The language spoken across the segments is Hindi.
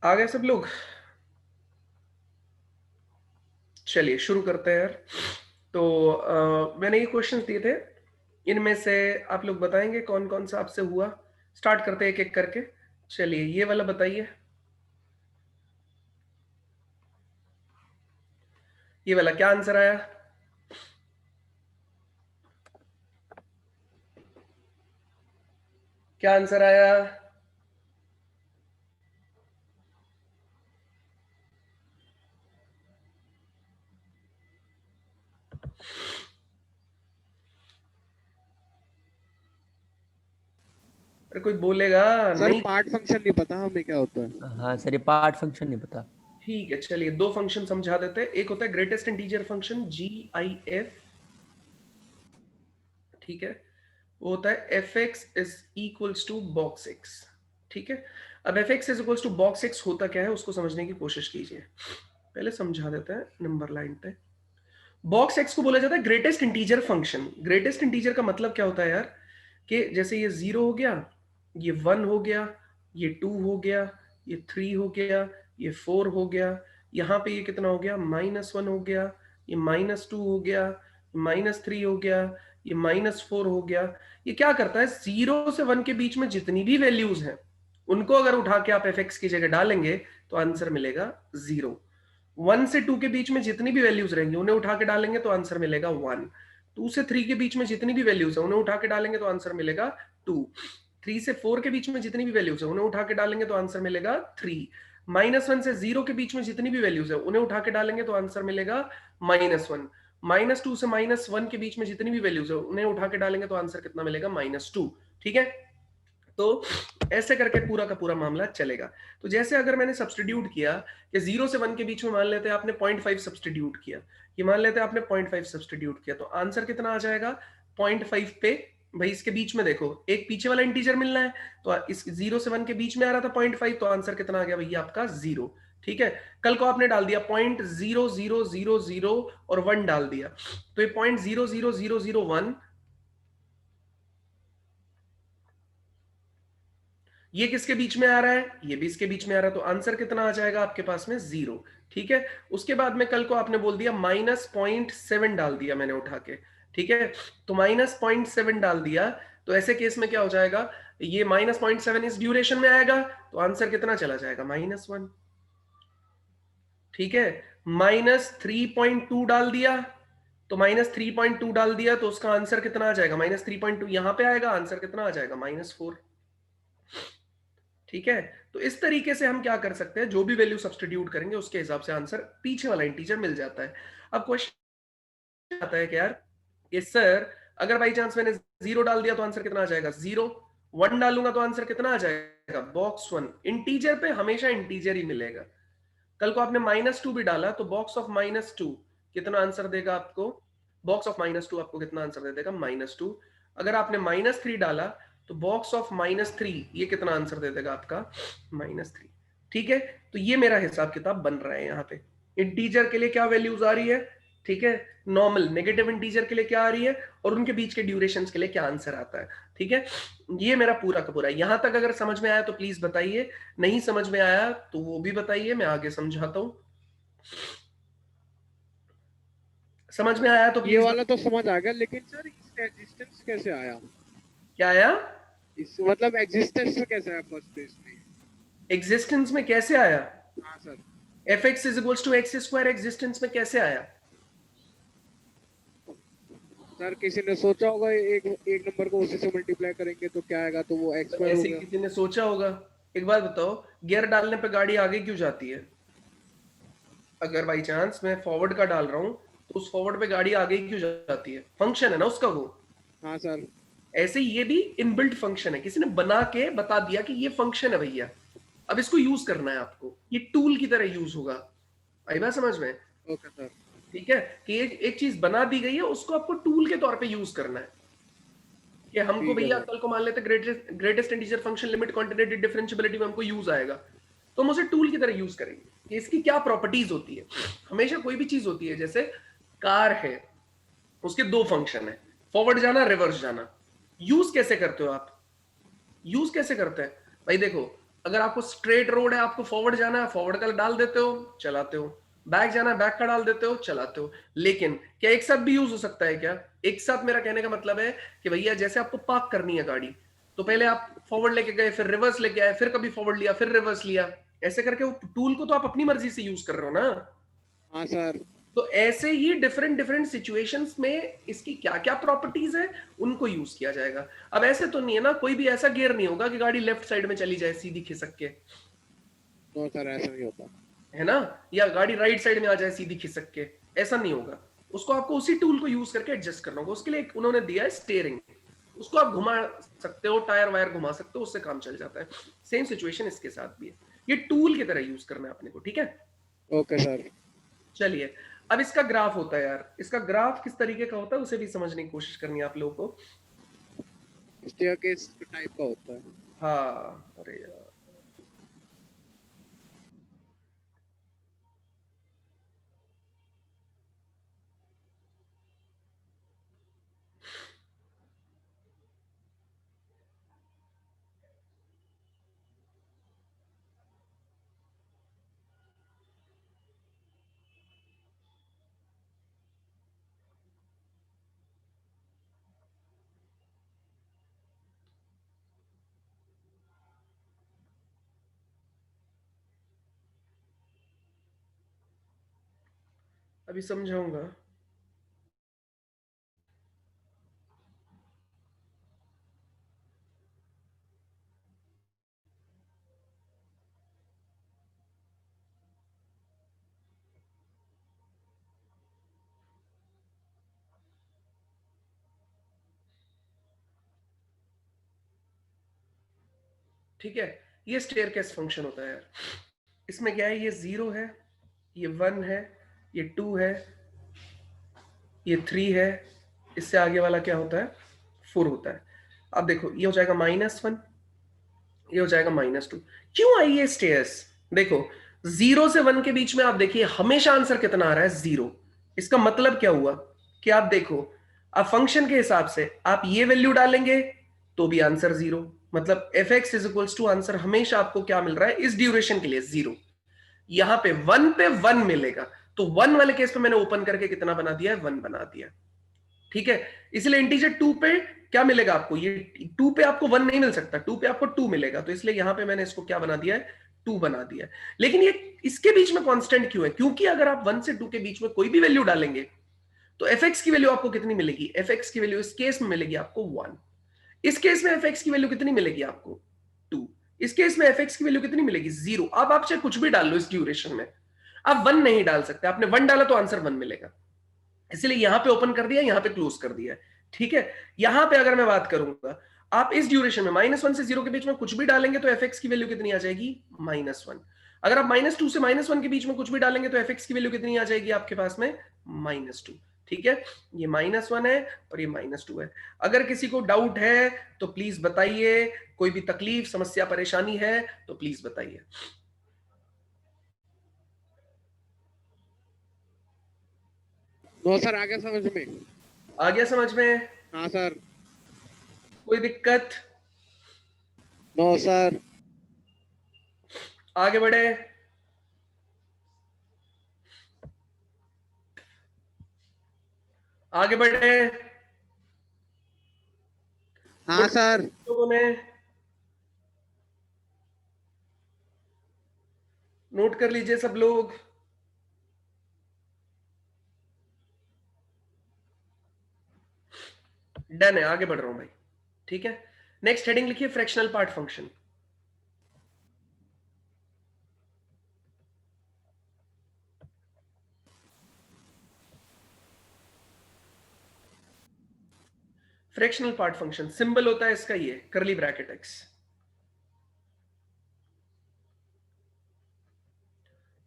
आ गए सब लोग? चलिए शुरू करते हैं यार। तो मैंने ये क्वेश्चन दिए थे, इनमें से आप लोग बताएंगे कौन कौन सा आपसे हुआ। स्टार्ट करते हैं एक एक करके। चलिए ये वाला बताइए, ये वाला क्या आंसर आया? क्या आंसर आया? अरे कोई बोलेगा सर नहीं? पार्ट फंक्शन नहीं पता हमें क्या होता है। हाँ सर, ये पार्ट फंक्शन नहीं पता। ठीक है, चलिए दो फंक्शन समझा देते हैं। एक होता है ग्रेटेस्ट इंटीजर फंक्शन GIF, ठीक है। वो होता है f x is equals to box x, ठीक है। अब f x is equals to box x होता क्या है उसको समझने की कोशिश कीजिए। पहले समझा देते हैं नंबर लाइन पे। बॉक्स एक्स को बोला जाता है greatest integer function. Greatest integer का मतलब क्या होता है यार, कि जैसे ये 0 हो गया, ये 1 हो गया, ये 2 हो गया, ये 3 हो गया, ये 4 हो गया, यहाँ पे ये कितना हो गया, -1 हो गया, ये -2 हो गया, -3 हो गया, ये -4 हो गया। ये क्या करता है, 0 से 1 के बीच में जितनी भी वैल्यूज हैं उनको अगर उठा के आप एफ एक्स की जगह डालेंगे तो आंसर मिलेगा 0। 1 से 2 के बीच में जितनी भी वैल्यूज रहेंगी उन्हें उठा के डालेंगे तो आंसर मिलेगा 1। 2 से 3 के बीच में जितनी भी वैल्यूज है उन्हें उठा के डालेंगे तो आंसर मिलेगा 2। 3 से 4 के बीच में जितनी भी वैल्यूज है उन्हें उठा के डालेंगे तो आंसर मिलेगा 3। -1 से 0 के बीच में जितनी भी वैल्यूज है उन्हें उठा के डालेंगे तो आंसर मिलेगा -1। -2 से -1 के बीच में जितनी भी वैल्यूज है उन्हें उठा के डालेंगे तो आंसर कितना मिलेगा, -2। ठीक है, तो ऐसे करके पूरा का पूरा मामला चलेगा। तो जैसे अगर मैंने सब्सटीट्यूट किया कि 0 से 1 के बीच में मान लेते हैं आपने 0.5 सब्सटीट्यूट किया, ये मान लेते हैं आपने 0.5 सब्सटीट्यूट किया, तो आंसर कितना आ जाएगा 0.5 पे। भाई इसके बीच में देखो एक पीछे वाला इंटीजर मिलना है, तो इस 0 से 1 के बीच में आ रहा था 0.5, तो आंसर कितना आ गया भैया आपका 0। ठीक है, कल को आपने डाल दिया 0.0000 और 1 डाल दिया, तो ये 0.00001 ये किसके बीच में आ रहा है, ये भी इसके बीच में आ रहा है, तो आंसर कितना आ जाएगा आपके पास में 0। ठीक है, उसके बाद में कल को आपने बोल दिया -0.7 डाल दिया मैंने उठा के, ठीक है, तो -0.7 डाल दिया, तो ऐसे केस में क्या हो जाएगा, ये -0.7 इस ड्यूरेशन में आएगा, तो आंसर कितना चला जाएगा, -1। ठीक है, -3.2 डाल दिया, तो -3.2 डाल दिया, तो उसका आंसर कितना आ जाएगा, -3.2 यहां पे आएगा, आंसर कितना आ जाएगा, -4। ठीक है, तो इस तरीके से हम क्या कर सकते हैं, जो भी वैल्यू सब्सटीट्यूट करेंगे उसके हिसाब से आंसर पीछे वाला इंटीजर मिल जाता है। अब क्वेश्चन आता है कि यार ये सर अगर बाई चांस मैंने 0 डाल दिया तो आंसर कितना आ जाएगा, 0। 1 डालूंगा तो आंसर कितना आ जाएगा, बॉक्स 1। इंटीजर पे हमेशा इंटीजर ही मिलेगा। कल को आपने -2 भी डाला तो बॉक्स ऑफ -2 कितना आंसर देगा आपको, बॉक्स ऑफ -2 आपको कितना आंसर दे देगा, -2। अगर आपने -3 डाला तो बॉक्स ऑफ -3 ये कितना आंसर दे देगा आपका, -3। ठीक है, तो ये मेरा हिसाब किताब बन रहा है। यहाँ पे इंटीजर के लिए क्या वैल्यूज आ रही है, ठीक है, नॉर्मल नेगेटिव इंटीजर के लिए क्या आ रही है, और उनके बीच के ड्यूरेशंस के लिए क्या आंसर आता है। ठीक है, ये मेरा पूरा का पूरा। यहां तक अगर समझ में आया तो प्लीज बताइए, नहीं समझ में आया तो वो भी बताइए, मैं आगे समझाता हूं। समझ में आया तो ये प्लीज वाला तो समझ आ गया, लेकिन सर इसका एग्जिस्टेंस कैसे आया? क्या आया, इस मतलब एग्जिस्टेंस में कैसे आया फर्स्ट प्लेस में? एग्जिस्टेंस में कैसे आया, हाँ sir. F x is equals to x square existence में कैसे आया। सर किसी ने सोचा होगा एक एक नंबर को उसी से मल्टीप्लाई करेंगे तो क्या आएगा, तो वो एक्स तो स्क्वायर हो ऐसे ही गया। किसी ने सोचा होगा। एक बात बताओ, गियर डालने पे गाड़ी आगे क्यों जाती है, अगर बाई चांस मैं फॉरवर्ड का डाल रहा हूं तो उस फॉरवर्ड पे गाड़ी आगे क्यों जाती है, फंक्शन है ना उसका वो। हाँ सर। ऐसे ही ये भी इनबिल्ट फंक्शन है, किसी ने बना के बता दिया कि ये फंक्शन है भैया, अब इसको यूज करना है आपको, ये टूल की तरह यूज होगा। आई बात समझ में, ओके सर। ठीक है, कि एक चीज बना दी गई है उसको आपको टूल के तौर पे यूज करना है। कि हमको ठीक है भैया सर। कल को मान लेते greatest integer function limit quantitative differentiability में हमको यूज आएगा, तो हम उसे टूल की तरह यूज करेंगे कि इसकी क्या प्रॉपर्टीज होती है। हमेशा कोई भी चीज होती है, जैसे कार है, उसके दो फंक्शन है, फॉरवर्ड जाना रिवर्स जाना। यूज कैसे करते हो आप, यूज कैसे करते हैं भाई, देखो अगर आपको स्ट्रेट रोड है, आपको फॉरवर्ड जाना है, फॉरवर्ड का डाल देते हो, चलाते हो। बैक जाना है, बैक का डाल देते हो, चलाते हो। लेकिन क्या एक साथ भी यूज हो सकता है क्या? एक साथ मेरा कहने का मतलब है कि भैया जैसे आपको पार्क करनी है गाड़ी, तो पहले आप फॉरवर्ड लेके गए, फिर रिवर्स लेके आए, फिर कभी फॉरवर्ड लिया, फिर रिवर्स लिया, ऐसे करके वो टूल को तो आप अपनी मर्जी से यूज कर रहे हो ना। हाँ सर। तो ऐसे ही डिफरेंट डिफरेंट सिचुएशंस में इसकी क्या क्या प्रॉपर्टीज है, उनको यूज किया जाएगा। अब ऐसे तो नहीं है ना, कोई भी ऐसा गियर नहीं होगा कि गाड़ी लेफ्ट साइड में चली जाए सीधी खिसक के, नो सर, ऐसा नहीं होता। है ना, या गाड़ी राइट साइड में आ जाए सीधी खिसक के, ऐसा नहीं होगा। उसको आपको उसी टूल को यूज करके एडजस्ट करना होगा। उसके लिए उन्होंने दिया है स्टीयरिंग, उसको आप घुमा सकते हो, टायर वायर घुमा सकते हो, उससे काम चल जाता है। सेम सिचुएशन इसके साथ भी है, ये टूल की तरह यूज करना है अपने को, ठीक है। Okay sir. चलिए, अब इसका ग्राफ होता है यार, इसका ग्राफ किस तरीके का होता है उसे भी समझने की कोशिश करनी है आप लोगों को। स्टेयरकेस टाइप का होता है। हाँ, अरे यार, अभी समझाऊंगा। ठीक है, ये स्टेयरकेस फंक्शन होता है यार। इसमें क्या है, ये 0 है, ये 1 है, ये 2 है, ये 3 है, इससे आगे वाला क्या होता है, 4 होता है। अब देखो, ये हो जाएगा -1, ये हो जाएगा -2। क्यों आई ये स्टेयर्स? देखो, 0 से 1 के बीच में आप देखिए हमेशा आंसर कितना आ रहा है, 0। इसका मतलब क्या हुआ कि आप देखो, अब फंक्शन के हिसाब से आप ये वैल्यू डालेंगे तो भी आंसर 0। मतलब f x is equals to answer हमेशा आपको क्या मिल रहा है इस ड्यूरेशन के लिए, 0। यहां पे 1 पे 1 मिलेगा, तो 1 वाले केस पे मैंने ओपन करके कितना बना दिया है, 1 बना दिया। ठीक है, इसलिए इंटीजर 2 पे क्या मिलेगा आपको, ये 2 पे आपको 1 नहीं मिल सकता, 2 पे आपको 2 मिलेगा, तो इसलिए यहां पे मैंने इसको क्या बना दिया है, 2 बना दिया है। लेकिन ये इसके बीच में कांस्टेंट क्यों है? क्योंकि अगर आप 1 से 2 के बीच में कोई भी वैल्यू डालेंगे तो एफ एक्स की वैल्यू आपको कितनी मिलेगी, एफ एक्स की वैल्यू इस केस में मिलेगी आपको 1। इस केस में एफ एक्स की वैल्यू कितनी मिलेगी आपको, 2। इस केस में एफ एक्स की वैल्यू कितनी मिलेगी, 0। अब आप चाहे कुछ भी डाल लो इस ड्यूरेशन में, आप 1 नहीं डाल सकते। आपने 1 डाला तो आंसर 1 मिलेगा, इसलिए यहां पे ओपन कर दिया, यहां पे क्लोज कर दिया। ठीक है, यहां पे अगर मैं बात करूंगा, आप इस ड्यूरेशन में -1 से 0 के बीच में कुछ भी डालेंगे तो एफ एक्स की वैल्यू कितनी आ जाएगी, -1। अगर आप -2 से -1 के बीच में कुछ भी डालेंगे तो एफ एक्स की वैल्यू कितनी आ जाएगी आपके पास में, -2। ठीक है, ये -1 है और ये -2 है। अगर किसी को डाउट है तो प्लीज बताइए, कोई भी तकलीफ समस्या परेशानी है तो प्लीज बताइए। नो सर, आ गया समझ में। आ गया समझ में? हाँ सर। कोई दिक्कत? No sir. आगे बढ़े। आगे बढ़े। हाँ गुड, सर। लोगों ने नोट कर लीजिए सब लोग। डन है, आगे बढ़ रहा हूं भाई। ठीक है, नेक्स्ट हेडिंग लिखिए, fractional part function. Fractional part function symbol होता है इसका ये करली ब्रैकेट एक्स।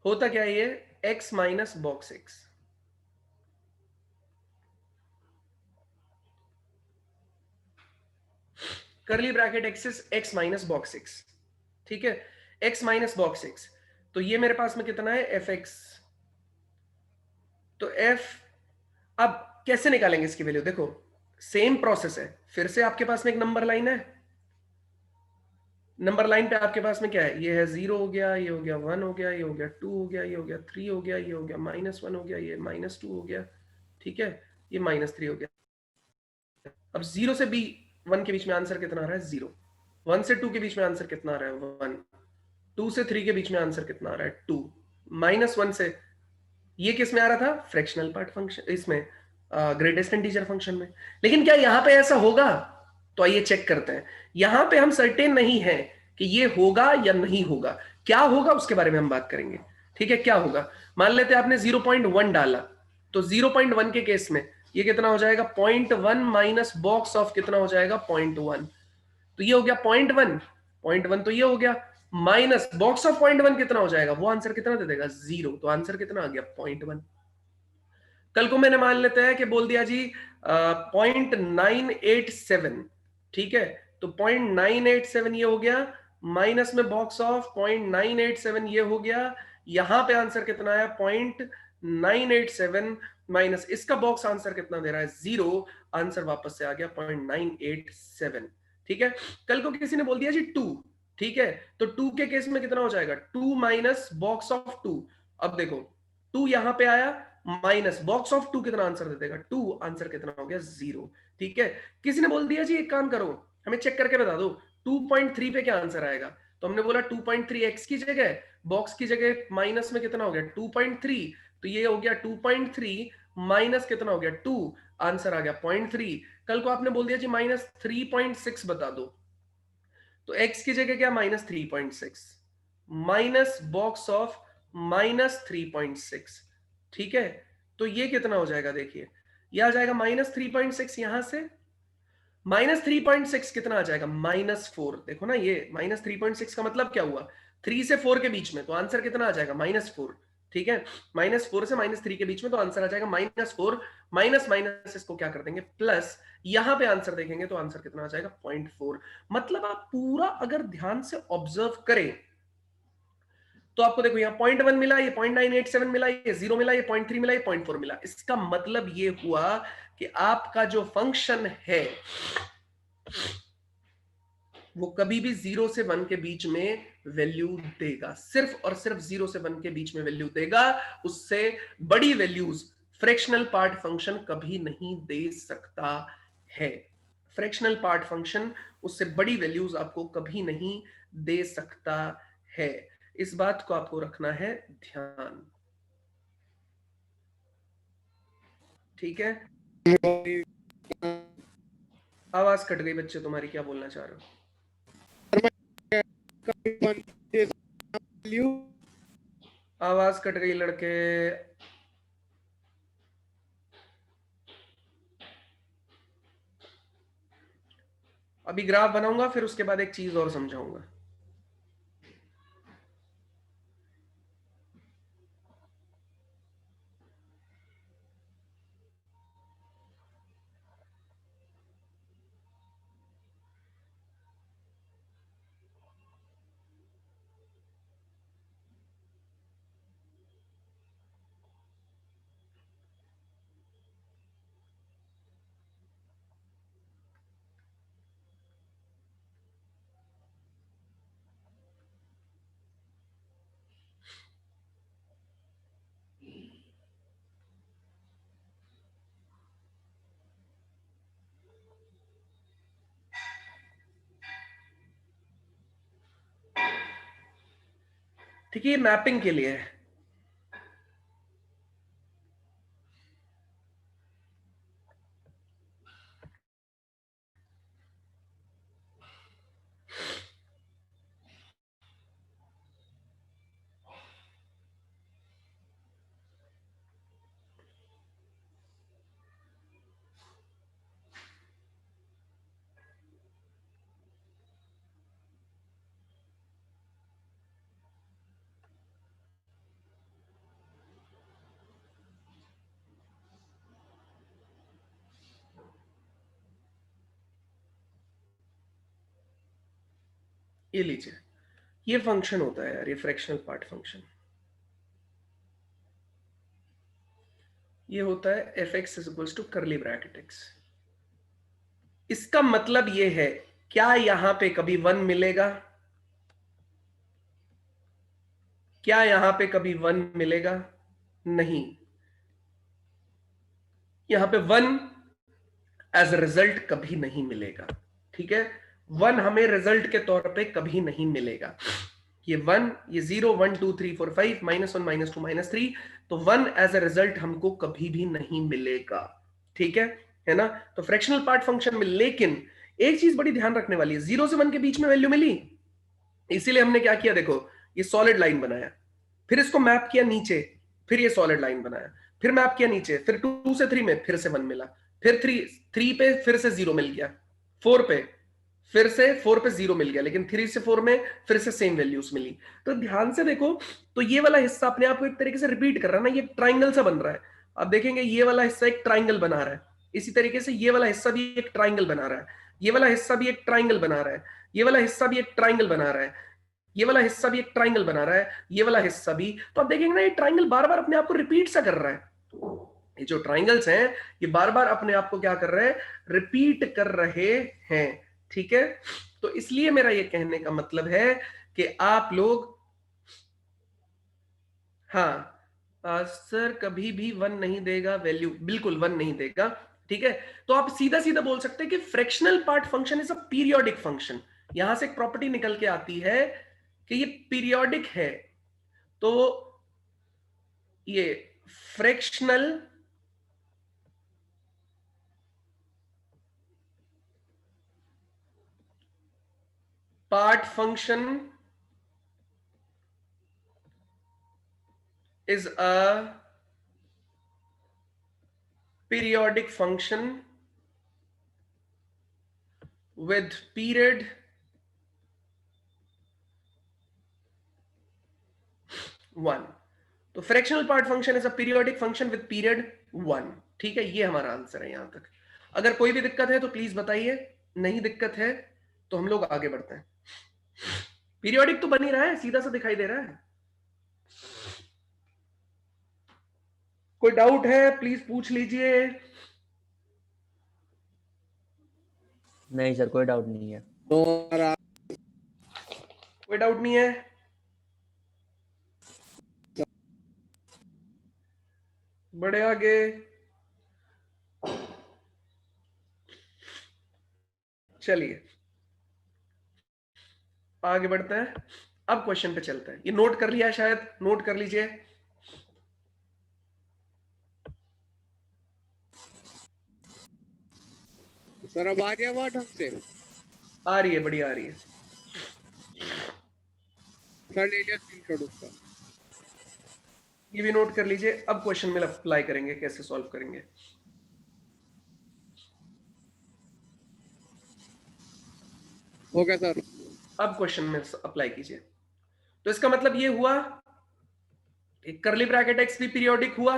होता क्या है ये, एक्स माइनस बॉक्स एक्स। करली bracket x is x minus box x. ठीक है, एक्स माइनस बॉक्स एक्स, तो ये मेरे पास में कितना है, एफ एक्स। तो एफ, अब कैसे निकालेंगे इसकी वैल्यू, देखो सेम प्रोसेस है, फिर से आपके पास में एक नंबर लाइन है, नंबर लाइन पे आपके पास में क्या है, ये है 0 हो गया, ये हो गया 1 हो गया, ये हो गया 2 हो गया, ये हो गया 3 हो गया, ये हो गया -1 हो गया, ये -2 हो गया, ठीक है, ये -3 हो गया। अब 0 से बी 1 के बीच में आंसर कितना आ रहा है, 0। 1 से 2 के बीच में आंसर कितना आ रहा है, 1। 2 से 3 के बीच में आंसर कितना आ रहा है, 2। -1 से, ये किस में आ रहा था, फ्रैक्शनल पार्ट फंक्शन, इसमें ग्रेटेस्ट इंटीजर फंक्शन में। लेकिन क्या यहां पे ऐसा होगा, तो आइए चेक करते हैं। यहां पे हम सर्टेन नहीं है कि ये होगा या नहीं होगा। क्या होगा उसके बारे में हम बात करेंगे, ठीक है। क्या होगा, मान लेते हैं आपने 0.1 डाला, तो 0.1 के केस में ये कितना हो जाएगा, 0.1 माइनस बॉक्स ऑफ कितना हो जाएगा, 0.1। तो ये हो गया 0.1, 0.1 तो ये हो गया, माइनस बॉक्स ऑफ 0.1 कितना हो जाएगा, वो आंसर कितना दे देगा, 0। तो आंसर कितना आ गया, 0.1। कल को मैंने मान लेते हैं कि बोल दिया जी 0.987, ठीक है, तो 0.987 ये हो गया, माइनस में बॉक्स ऑफ 0.987 ये हो गया, यहां पे आंसर कितना आया, 0.987 माइनस इसका बॉक्स आंसर कितना दे रहा है, 0। आंसर वापस से आ गया 0.987, ठीक है। कल को किसी ने बोल दिया जी 2, ठीक है, तो 2 के केस में कितना हो जाएगा, 2 माइनस बॉक्स ऑफ 2। अब देखो 2 यहां पे आया, माइनस बॉक्स ऑफ 2 कितना आंसर दे देगा, 2। आंसर कितना हो गया, 0, ठीक है। किसी ने बोल दिया जी एक काम करो, हमें चेक करके बता दो 2.3 पे क्या आंसर आएगा, तो हमने बोला 2.3 एक्स की जगह, बॉक्स की जगह माइनस में कितना हो गया 2.3, तो ये हो गया 2.3 माइनस कितना हो गया 2, आंसर आ गया 0.3। कल को आपने बोल दिया जी -3.6 बता दो, तो x की जगह क्या, -3.6 माइनस बॉक्स ऑफ -3.6, ठीक है। तो ये कितना हो जाएगा, देखिए ये आ जाएगा -3.6, यहां से -3.6 कितना आ जाएगा, -4। देखो ना, ये -3.6 का मतलब क्या हुआ, 3 से 4 के बीच में, तो आंसर कितना आ जाएगा, -4, ठीक है। -4 से -3 के बीच में, तो आंसर आ जाएगा -4। माइनस माइनस इसको क्या कर देंगे, प्लस। यहां पे आंसर देखेंगे तो आंसर कितना आ जाएगा, 0.4। मतलब आप पूरा अगर ध्यान से ऑब्जर्व करें तो आपको देखो यहाँ 0.1 मिला, ये 0.987 मिला, ये 0 मिला, ये 0.3 मिला, ये 0.4 मिला। इसका मतलब ये हुआ कि आपका जो फंक्शन है वो कभी भी 0 से 1 के बीच में वैल्यू देगा, सिर्फ और सिर्फ 0 से 1 के बीच में वैल्यू देगा। उससे बड़ी वैल्यूज फ्रैक्शनल पार्ट फंक्शन कभी नहीं दे सकता है। फ्रैक्शनल पार्ट फंक्शन उससे बड़ी वैल्यूज आपको कभी नहीं दे सकता है। इस बात को आपको रखना है ध्यान, ठीक है। आवाज कट गई बच्चे तुम्हारी, क्या बोलना चाह रहे हो, आवाज कट गई लड़के। अभी ग्राफ बनाऊंगा, फिर उसके बाद एक चीज और समझाऊंगा। ठीक है, ये मैपिंग के लिए है। ये लीजिए, ये फंक्शन होता है यार, ये फ्रैक्शनल पार्ट फंक्शन। ये होता है f x is equals to curly bracket x. इसका मतलब ये है, क्या यहां पे कभी 1 मिलेगा, क्या यहां पे कभी 1 मिलेगा? नहीं, यहां पे 1 एज अ रिजल्ट कभी नहीं मिलेगा। ठीक है, 1 हमें रिजल्ट के तौर पे कभी नहीं मिलेगा। ये 1, ये 0, 1 2 3 4 5, -1 -2 -3, तो 1 एज अ रिजल्ट हमको कभी भी नहीं मिलेगा। ठीक है ना? तो फ्रैक्शनल पार्ट फंक्शन में लेकिन एक चीज बड़ी ध्यान रखने वाली है, 0 से 1 के बीच में वैल्यू मिली, इसीलिए हमने क्या किया, देखो ये सॉलिड लाइन बनाया, फिर इसको मैप किया नीचे, फिर ये सॉलिड लाइन बनाया, फिर मैप किया नीचे, फिर 2 से 3 में फिर से 1 मिला, फिर 3 पे फिर से 0 मिल गया, 4 पे फिर से 4 पे 0 मिल गया, लेकिन 3 से 4 में फिर से सेम वैल्यूज मिली। तो ध्यान से देखो, तो ये वाला हिस्सा अपने आप को एक तरीके से रिपीट कर रहा है ना, ये ट्राइंगल सा बन रहा है। अब देखेंगे ये वाला हिस्सा एक ट्राइंगल बना रहा है, इसी तरीके से ये वाला हिस्सा भी एक ट्राइंगल बना रहा है, ये वाला हिस्सा भी एक ट्राइंगल बना रहा है, ये वाला हिस्सा भी एक ट्राइंगल बना रहा है, ये वाला हिस्सा भी एक ट्राइंगल बना रहा है, ये वाला हिस्सा भी। तो आप देखेंगे ना, ये ट्राइंगल बार बार अपने आप को रिपीट सा कर रहा है। ये जो ट्राइंगल्स हैं, ये बार बार अपने आप को क्या कर रहे हैं, रिपीट कर रहे हैं। ठीक है, तो इसलिए मेरा ये कहने का मतलब है कि आप लोग, हाँ सर कभी भी 1 नहीं देगा वैल्यू, बिल्कुल 1 नहीं देगा। ठीक है, तो आप सीधा सीधा बोल सकते हैं कि fractional part function is a periodic function. यहां से एक प्रॉपर्टी निकल के आती है कि ये पीरियोडिक है। तो ये fractional part function is a periodic function with period 1। तो fractional part function is a periodic function with period 1। ठीक है, ये हमारा आंसर है यहां तक। अगर कोई भी दिक्कत है तो प्लीज बताइए, नहीं दिक्कत है तो हम लोग आगे बढ़ते हैं। पीरियोडिक तो बन ही रहा है, सीधा सा दिखाई दे रहा है। कोई डाउट है प्लीज पूछ लीजिए। नहीं सर, कोई डाउट नहीं है। तो कोई डाउट नहीं है? बड़े आगे, चलिए आगे बढ़ते हैं। अब क्वेश्चन पे चलते हैं। ये नोट कर लिया, शायद नोट कर लीजिए। सर अब आ गया हुआ ढंग से? आ रही है, बढ़िया आ रही है। सर ले लिया स्क्रीनशॉट उसका। ये भी नोट कर लीजिए। अब क्वेश्चन में अप्लाई करेंगे, कैसे सॉल्व करेंगे। हो गया सर। अब क्वेश्चन में अप्लाई कीजिए। तो इसका मतलब ये हुआ, एक करली ब्रैकेट एक्स भी पीरियोडिक हुआ,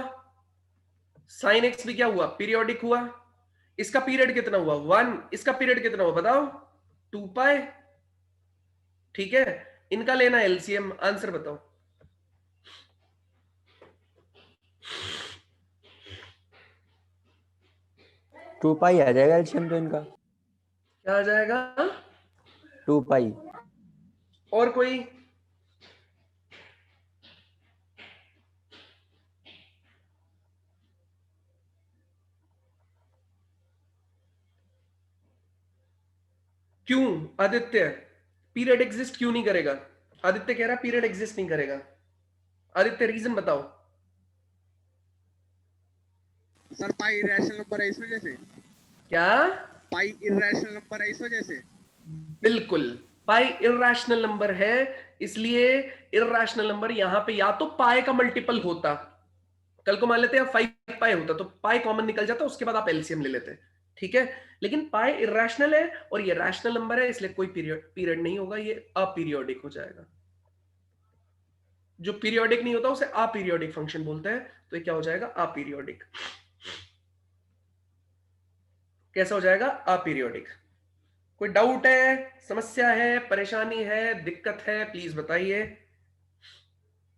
साइन एक्स भी क्या हुआ, पीरियोडिक हुआ। इसका पीरियड कितना हुआ 1, इसका पीरियड कितना हुआ बताओ 2 पाई। ठीक है, इनका लेना एलसीएम, आंसर बताओ। टू पाई आ जाएगा एलसीएम तो इनका। क्या आ जाएगा? 2 पाई। और कोई? क्यों आदित्य, पीरियड एग्जिस्ट क्यों नहीं करेगा? आदित्य कह रहा पीरियड एग्जिस्ट नहीं करेगा। आदित्य रीजन बताओ। सर पाई इरेशनल नंबर है इस वजह से। क्या? पाई इरेशनल नंबर है इस वजह से। बिल्कुल, पाई इर्रेशनल नंबर है, इसलिए इर्रेशनल नंबर यहां पे या तो पाई का मल्टीपल होता, कल को मान लेते हैं 5 पाई होता तो पाई कॉमन निकल जाता, उसके बाद आप एलसीएम ले लेते। ठीक है, लेकिन पाई इर्रेशनल है और ये रैशनल नंबर है, इसलिए कोई पीरियड नहीं होगा, ये अपीरियोडिक हो जाएगा। जो पीरियोडिक नहीं होता उसे अपीरियोडिक फंक्शन बोलते हैं, तो ये क्या हो जाएगा, अपीरियोडिक। कैसा हो जाएगा, अपीरियोडिक। कोई डाउट है, समस्या है, परेशानी है, दिक्कत है, प्लीज बताइए,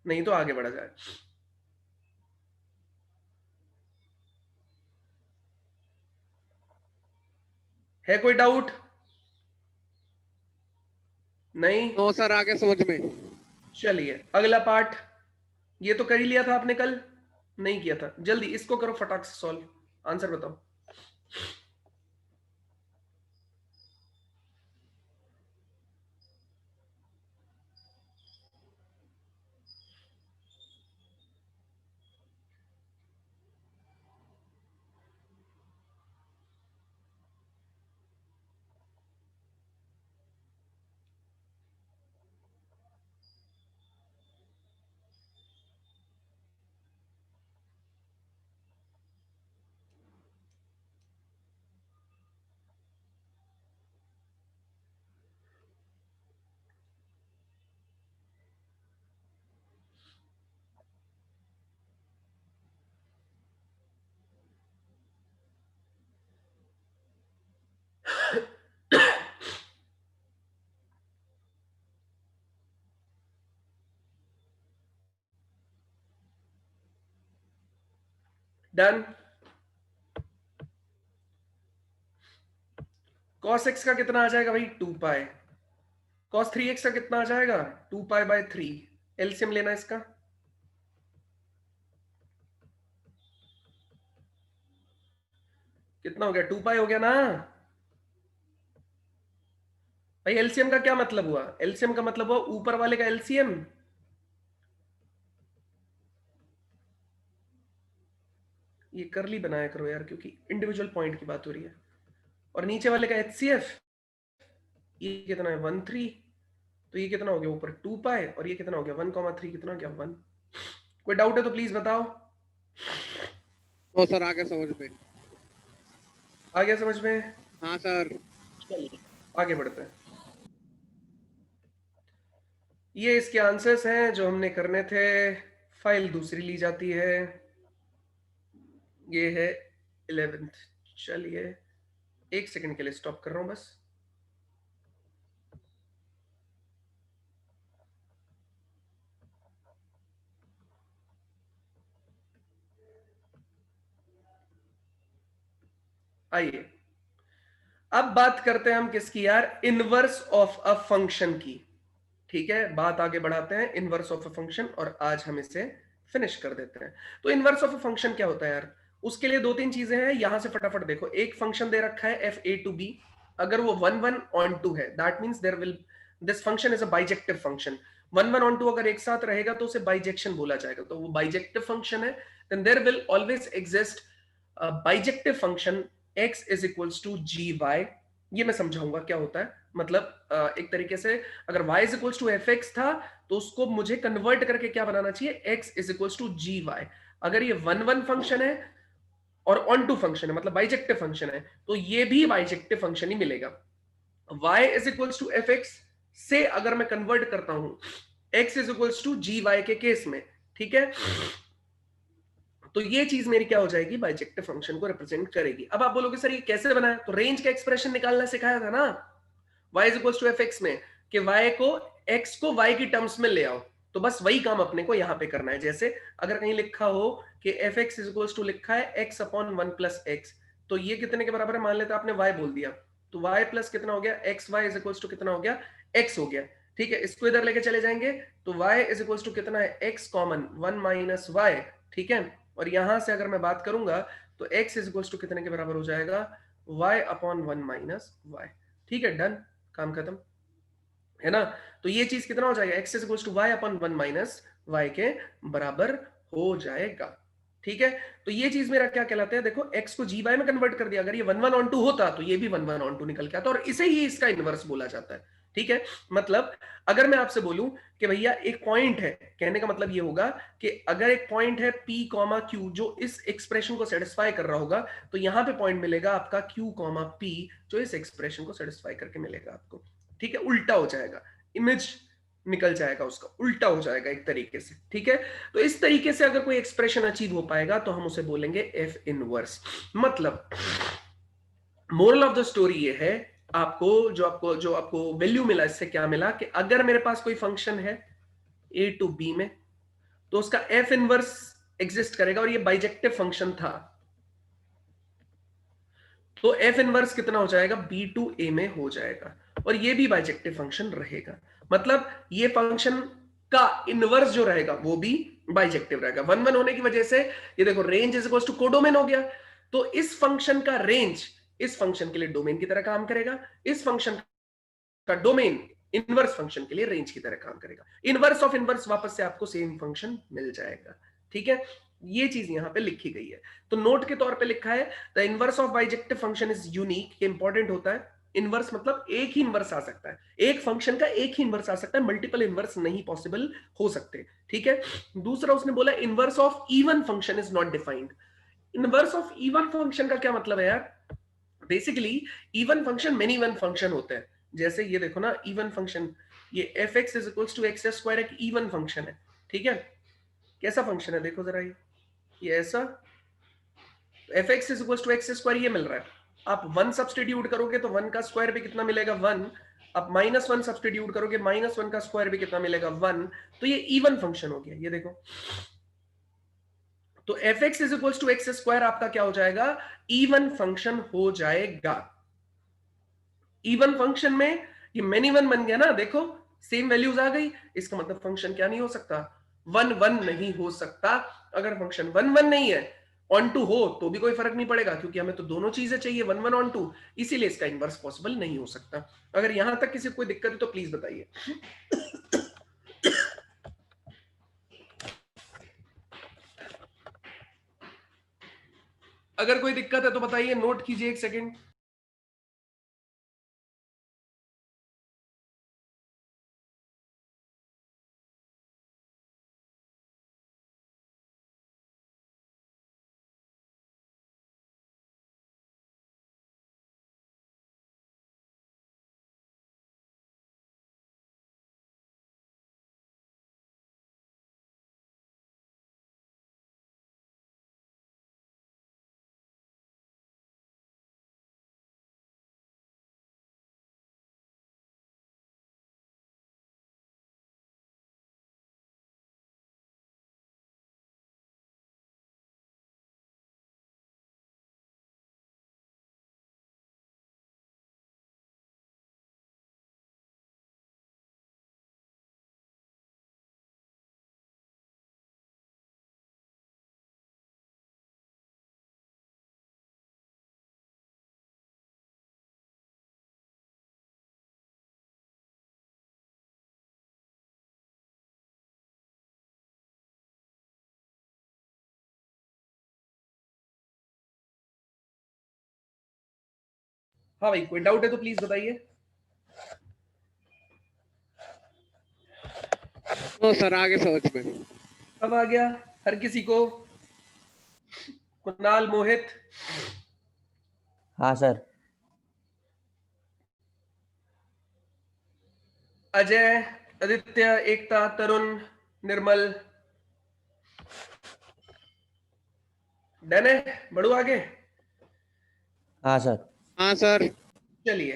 नहीं तो आगे बढ़ा जाए। है कोई डाउट? नहीं? तो सर आगे समझ में। चलिए अगला पार्ट, ये तो कर ही लिया था आपने कल, नहीं किया था, जल्दी इसको करो फटाक से सॉल्व, आंसर बताओ। डन। cos x का कितना आ जाएगा भाई, 2 पाई। cos 3x का कितना आ जाएगा, 2 पाई बाय 3। एलसीएम लेना इसका, कितना हो गया, 2 पाई हो गया ना भाई। एलसीएम का क्या मतलब हुआ, एलसीएम का मतलब हुआ ऊपर वाले का एलसीएम, ये करली बनाया करो यार क्योंकि इंडिविजुअल पॉइंट की बात हो रही है। और नीचे वाले का एचसीएफ, ये कितना है 1 3, तो ये कितना हो गया ऊपर 2 पाई, और ये कितना हो गया 1,3, कितना हो गया 1। कोई डाउट है तो प्लीज बताओ। तो सर आगे समझ में। आ गया समझ में? हाँ सर। चलिए आगे बढ़ते हैं। ये इसके आंसर्स हैं जो हमने करने थे। फाइल दूसरी ली जाती है, ये है 11th। चलिए 1 सेकंड के लिए स्टॉप कर रहा हूं बस। आइए अब बात करते हैं हम किसकी यार, इनवर्स ऑफ अ फंक्शन की। ठीक है, बात आगे बढ़ाते हैं इनवर्स ऑफ अ फंक्शन, और आज हम इसे फिनिश कर देते हैं। तो इनवर्स ऑफ अ फंक्शन क्या होता है यार, उसके लिए 2 3 चीजें हैं, यहां से फटाफट देखो। एक फंक्शन दे रखा है एफ ए टू बी, अगर वो 1 1 ऑन 2 है, that means there will this function is a bijective function. 1 1 on 2 अगर एक साथ रहेगा तो उसे बाइजेक्शन बोला जाएगा, तो वो बाइजेक्टिव फंक्शन है। Then there will always exist bijective function x is equals to g y. ये मैं समझाऊंगा क्या होता है, मतलब एक तरीके से अगर y is equals to f x था तो उसको मुझे कन्वर्ट करके क्या बनाना चाहिए, x is equals to g y. अगर ये 1 1 फंक्शन है और ऑन टू फंक्शन है, मतलब बाइजेक्टिव फंक्शन है, तो ये भी बाइजेक्टिव फंक्शन ही मिलेगा। y is equals to f x से अगर मैं कन्वर्ट करता हूं x is equals to g y के केस में, ठीक है, तो ये चीज मेरी क्या हो जाएगी, बाइजेक्टिव फंक्शन को रिप्रेजेंट करेगी। अब आप बोलोगे सर ये कैसे बनाया, तो रेंज का एक्सप्रेशन निकालना सिखाया था ना y is equals to f x में, कि y को x को y की टर्म्स में ले आओ। तो बस वही काम अपने को यहां पे करना है। जैसे अगर कहीं लिखा हो कि f x is equals to लिखा है x अपॉन 1 प्लस एक्स, तो ये कितने के बराबर है, मान लेते आपने y बोल दिया, तो y प्लस कितना हो गया, x y is equals to कितना हो गया, x हो गया। ठीक है, इसको इधर लेके चले जाएंगे तो y इज इक्वल्स टू कितना है, x कॉमन 1 माइनस वाई। ठीक है, और यहां से अगर मैं बात करूंगा तो x इज इक्वल्स टू कितने के बराबर हो जाएगा, y अपॉन 1 माइनस वाई। ठीक है, डन, काम खत्म है ना। तो ये चीज कितना हो जाएगा, x is equals to y upon 1 minus y के बराबर हो जाएगा। ठीक है, तो ये चीज मेरा क्या कहलाता है, देखो x को जी वाई में कन्वर्ट कर दिया, अगर ये 1 1 ऑन 2 होता तो ये भी 1 1 ऑन 2 निकल के आता, और इसे ही इसका इनवर्स बोला जाता है। ठीक है, मतलब अगर मैं आपसे बोलूं कि भैया एक पॉइंट है, कहने का मतलब ये होगा कि अगर एक पॉइंट है p कॉमा q जो इस एक्सप्रेशन को सेटिस्फाई कर रहा होगा, तो यहां पे पॉइंट मिलेगा आपका q कॉमा p जो इस एक्सप्रेशन को सेटिस्फाई करके मिलेगा आपको। ठीक है, उल्टा हो जाएगा, इमेज निकल जाएगा उसका, उल्टा हो जाएगा एक तरीके से। ठीक है, तो इस तरीके से अगर कोई एक्सप्रेशन अचीव हो पाएगा तो हम उसे बोलेंगे एफ इनवर्स। मतलब मोरल ऑफ द स्टोरी ये है, आपको वैल्यू मिला, इससे क्या मिला कि अगर मेरे पास कोई फंक्शन है ए टू बी में, तो उसका एफ इनवर्स एग्जिस्ट करेगा, और ये बाइजेक्टिव फंक्शन था, तो एफ इनवर्स कितना हो जाएगा, बी टू ए में हो जाएगा, और ये भी बाइजेक्टिव फंक्शन रहेगा। मतलब ये फंक्शन का इनवर्स जो रहेगा वो भी बाइजेक्टिव रहेगा। 1 1 होने की वजह से ये देखो range is equal to codomain हो गया। तो इस फंक्शन का रेंज इस फंक्शन के लिए डोमेन की तरह काम करेगा, इस फंक्शन का डोमेन इनवर्स फंक्शन के लिए रेंज की तरह काम करेगा। इनवर्स ऑफ इनवर्स वापस से आपको सेम फंक्शन मिल जाएगा। ठीक है, ये चीज यहां पे लिखी गई है। तो नोट के तौर पे लिखा है the inverse of bijective function is unique. ये इंपॉर्टेंट होता है। इनवर्स मतलब एक ही इनवर्स आ सकता है, एक फंक्शन का एक ही इनवर्स आ सकता है, मल्टीपल इनवर्स नहीं पॉसिबल हो सकते। ठीक है, दूसरा उसने बोला inverse of even function is not defined. Inverse of even function का क्या मतलब है यार? Basically even function many one function होते हैं। जैसे ये देखो ना, इवन फंक्शन, ये f x is equal to x square एक इवन फंक्शन है। ठीक है, कैसा फंक्शन है देखो जरा, ये ऐसा f x is equal to x square ये मिल रहा है। आप 1 सब्सटीट्यूट करोगे तो 1 का स्क्वायर भी कितना मिलेगा 1। आप -1 सब्सटीट्यूट करोगे -1 का स्क्वायर भी कितना मिलेगा 1। तो ये इवन फंक्शन हो गया। ये देखो, तो f x is equal to x square आपका क्या हो जाएगा? इवन फंक्शन हो जाएगा। इवन फंक्शन में ये मेनी वन बन गया ना, देखो सेम वैल्यूज आ गई। इसका मतलब फंक्शन क्या नहीं हो सकता? 1 1 नहीं हो सकता। अगर फंक्शन 1 1 नहीं है, ऑन टू हो तो भी कोई फर्क नहीं पड़ेगा, क्योंकि हमें तो दोनों चीजें चाहिए, 1 1 ऑन टू। इसीलिए इसका इनवर्स पॉसिबल नहीं हो सकता। अगर यहां तक किसी को कोई दिक्कत है तो प्लीज बताइए। अगर कोई दिक्कत है तो बताइए, नोट कीजिए 1 सेकेंड। हाँ भाई, कोई डाउट है तो प्लीज बताइए। तो सर आगे समझ में। अब आ गया हर किसी को? कुणाल, मोहित, हाँ सर। अजय, आदित्य, एकता, तरुण, निर्मल, डन है? बढ़ू आगे? हाँ सर। हाँ सर। चलिए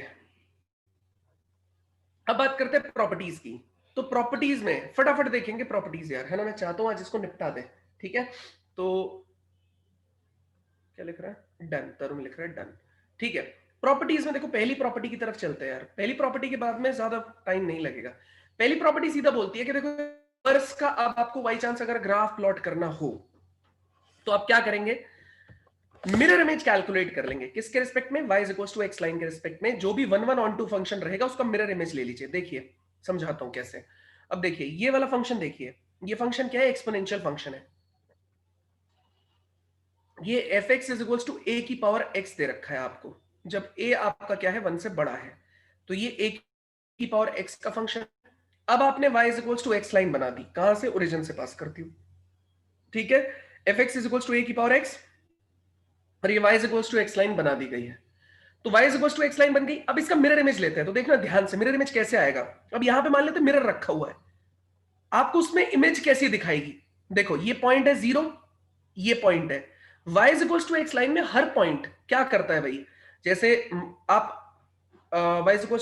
अब बात करते हैं प्रॉपर्टीज की। तो प्रॉपर्टीज में फटाफट देखेंगे प्रॉपर्टीज यार, है ना? मैं चाहता हूं आज इसको निपटा दे। ठीक है, तो क्या लिख रहा है? डन। तरुण लिख रहा है डन। ठीक है, प्रॉपर्टीज में देखो, पहली प्रॉपर्टी की तरफ चलते हैं यार। पहली प्रॉपर्टी के बाद में ज्यादा टाइम नहीं लगेगा। पहली प्रॉपर्टी सीधा बोलती है कि देखो, वर्स का अब आपको बाई चांस अगर ग्राफ प्लॉट करना हो तो आप क्या करेंगे? मिरर इमेज कैलकुलेट कर लेंगे। किसके रिस्पेक्ट में? y is equal to x line के रिस्पेक्ट में। जो भी 1 1 ऑन टू फंक्शन रहेगा उसका मिरर इमेज ले लीजिए। देखिए समझाता हूं कैसे। अब देखिए ये वाला फंक्शन, देखिए ये फंक्शन क्या है? एक्सपोनेंशियल फंक्शन है। ये f x is equal to a की पावर एक्स दे रखा है आपको, जब ए आपका क्या है 1 से बड़ा है। तो ये ए की पावर एक्स का फंक्शन। अब आपने y is equal to x line बना दी। कहां से? ओरिजिन से पास करती हूं। ठीक है, f x is equal to a की पावर एक्स और ये y is equal to x line बना दी गई है। तो y is equal to x line बन गई। अब इसका मिरर इमेज लेते हैं। तो देखना ध्यान से, मिरर इमेज कैसे आएगा। अब यहां पे मान लेते हैं मिरर रखा हुआ है, आपको उसमें इमेज कैसी दिखाएगी? देखो ये पॉइंट है 0, ये पॉइंट है। y is equal to x line में हर पॉइंट क्या करता है भाई? जैसे आप y is equal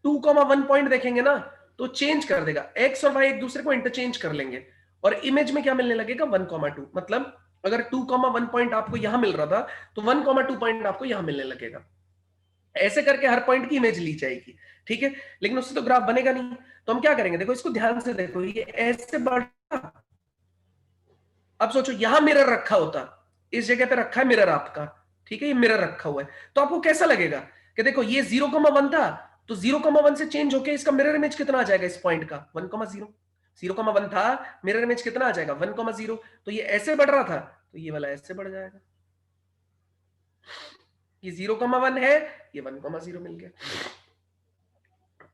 to 2,1 point देखेंगे ना, तो चेंज कर देगा। x और y एक दूसरे को इंटरचेंज कर लेंगे और इमेज में क्या मिलने लगेगा? 1,2। मतलब अगर 2,1 पॉइंट आपको यहां मिल रहा था तो 1,2 पॉइंट आपको यहां मिलने लगेगा। ऐसे करके हर पॉइंट की इमेज ली जाएगी। ठीक है, लेकिन उससे तो ग्राफ बनेगा नहीं। तो हम क्या करेंगे, देखो इसको ध्यान से देखो, ये ऐसे बढ़, अब सोचो यहां मिरर रखा होता, इस जगह पे रखा है मिरर आपका, ठीक है, ये मिरर रखा हुआ है, तो आपको कैसा लगेगा कि देखो ये 0,1 था, तो 0,1 से चेंज होके इसका मिरर इमेज कितना आ जाएगा इस पॉइंट का, 1,0। 0,1 था, मिरर इमेज कितना आ जाएगा 1,0। तो ये ऐसे बढ़ रहा था, तो ये वाला ऐसे बढ़ जाएगा। ये 0,1 है, ये 1,0 मिल गया।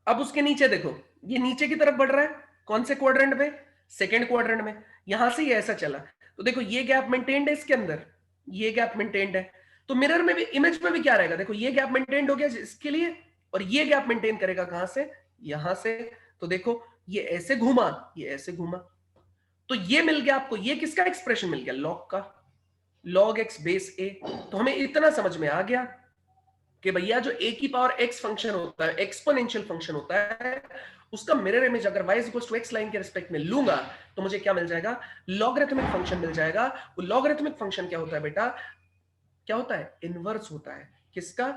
अब उसके नीचे देखो, ये नीचे की तरफ बढ़ रहा है, कौन से क्वाड्रेंट में, सेकंड क्वाड्रेंट में, यहां से ये ऐसा चला, तो देखो ये गैप मेंटेन्ड है इसके अंदर, ये गैप मेंटेन्ड है, तो मिरर में भी, इमेज में भी क्या रहेगा, देखो ये गैप मेंटेन्ड हो गया इसके लिए, और ये गैप मेंटेन करेगा कहां से, यहां से। तो देखो ये ऐसे घूमा, ये ऐसे घूमा, तो ये मिल गया आपको, ये किसका एक्सप्रेशन मिल गया, लॉग का, log x बेस a। तो हमें इतना समझ में आ गया कि भैया जो a की पावर x फंक्शन होता है, एक्सपोनेंशियल फंक्शन होता है, उसका मिरर इमेज अगर y equals to x line के रिस्पेक्ट में लूंगा तो मुझे क्या मिल जाएगा, लॉगरिथमिक फंक्शन मिल जाएगा। वो लॉगरिथमिक फंक्शन क्या होता है बेटा, क्या होता है, इनवर्स होता है, किसका,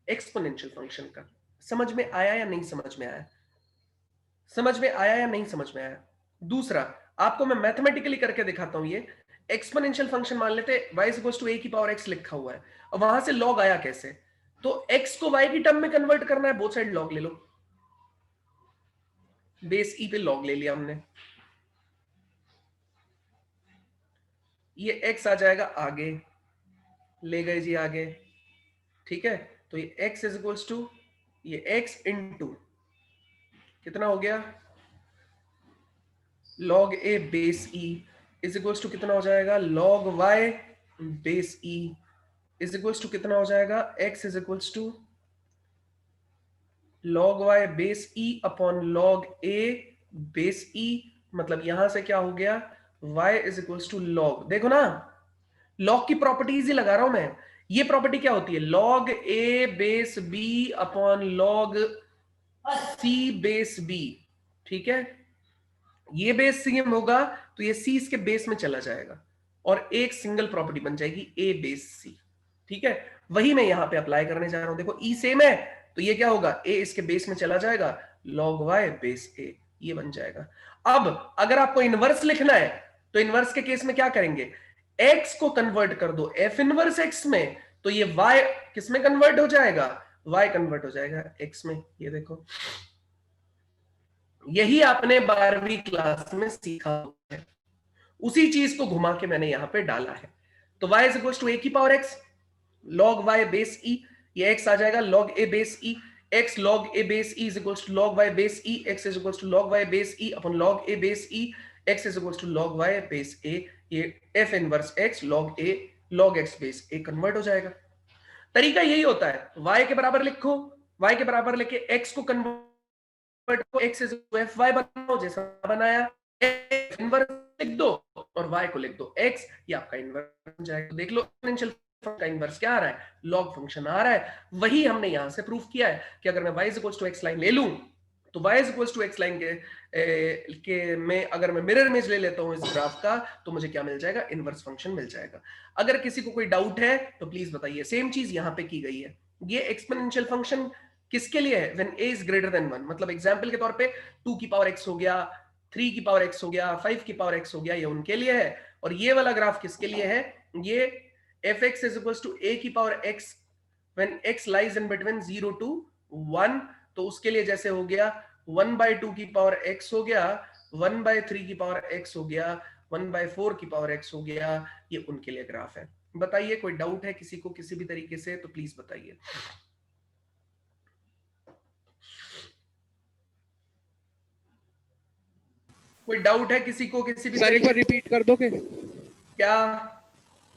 एक्सपोनेंशियल फंक्शन का। समझ में आया या नहीं समझ में आया, समझ में आया या नहीं समझ में आया। दूसरा आपको मैं मैथमेटिकली करके दिखाता हूं, ये एक्सपोनेंशियल फंक्शन मान लेते y इक्वल्स टू a की पावर x लिखा हुआ है, और वहां से log आया कैसे, तो x को y की टर्म में कन्वर्ट करना है, बोथ साइड log ले लो, बेस e पे log ले लिया हमने, ये x आ जाएगा आगे, ले गए जी आगे, ठीक है। तो ये x इज इक्वल्स टू, ये x इनटू कितना हो गया, log a base e is equals to कितना हो जाएगा, log y base e is equals to कितना हो जाएगा, x is equals to log y base e upon log a base e, मतलब यहां से क्या हो गया, y is equals to log, देखो ना log की प्रॉपर्टीज ही लगा रहा हूं मैं, ये प्रॉपर्टी क्या होती है, log a base b upon log c base b, ठीक है, ये बेस सेम होगा तो ये c इसके बेस में चला जाएगा और एक सिंगल प्रॉपर्टी बन जाएगी a बेस c, ठीक है। वही मैं यहां पे अप्लाई करने जा रहा हूं, देखो e सेम है तो ये क्या होगा, a इसके बेस में चला जाएगा, log y बेस a, ये बन जाएगा। अब अगर आपको इनवर्स लिखना है तो इनवर्स के केस में क्या करेंगे, x को कन्वर्ट कर दो f इनवर्स x में, तो ये y किस में कन्वर्ट हो जाएगा, y कन्वर्ट हो जाएगा x में, ये देखो यही आपने 12वीं क्लास में सीखा है, उसी चीज को घुमा के मैंने यहां पे डाला है। तो y is equal to a की power x log y base e, ये x आ जाएगा log a base e, x log a base e is equal to log y base e, x is equal to log y base e upon log a base e, x is equal to log y base a, ये f inverse x log a log x base a convert हो जाएगा। तरीका यही होता है, y के बराबर लिखो, y के बराबर लेके x को कन्वर्ट को x इज एफ वाई बनाओ जैसा बनाया, इनवर्स लिख दो और y को लिख दो x, ये आपका इनवर्स बन जाएगा। देख लो एक्सपोनेंशियल फंक्शन का इनवर्स क्या आ रहा है, लॉग फंक्शन आ रहा है। वही हमने यहां से प्रूफ किया है कि अगर मैं y is equals to x line ले लूं तो y is equals to x line के में अगर मैं मिरर इमेज ले लेता हूं इस ग्राफ का तो मुझे क्या मिल जाएगा, इनवर्स फंक्शन मिल जाएगा। अगर किसी को कोई डाउट है तो प्लीज बताइए। सेम चीज यहां पे की गई है, ये एक्सपोनेंशियल फंक्शन किसके लिए है, when a is greater than 1, मतलब एग्जांपल के तौर पे 2 की पावर x हो गया, 3 की पावर x हो गया, 5 की पावर x हो गया, ये उनके लिए है। और ये वाला ग्राफ किसके लिए है, ये fx is equals to a की power x when x lies in between 0 to 1, तो उसके लिए जैसे हो गया 1/2 की पावर x हो गया, 1/3 की पावर x हो गया, 1/4 की पावर x हो गया, ये उनके लिए ग्राफ है। बताइए कोई डाउट है किसी को किसी भी तरीके से तो प्लीज बताइए। कोई डाउट है किसी को किसी भी सर एक बार रिपीट कर दोगे क्या,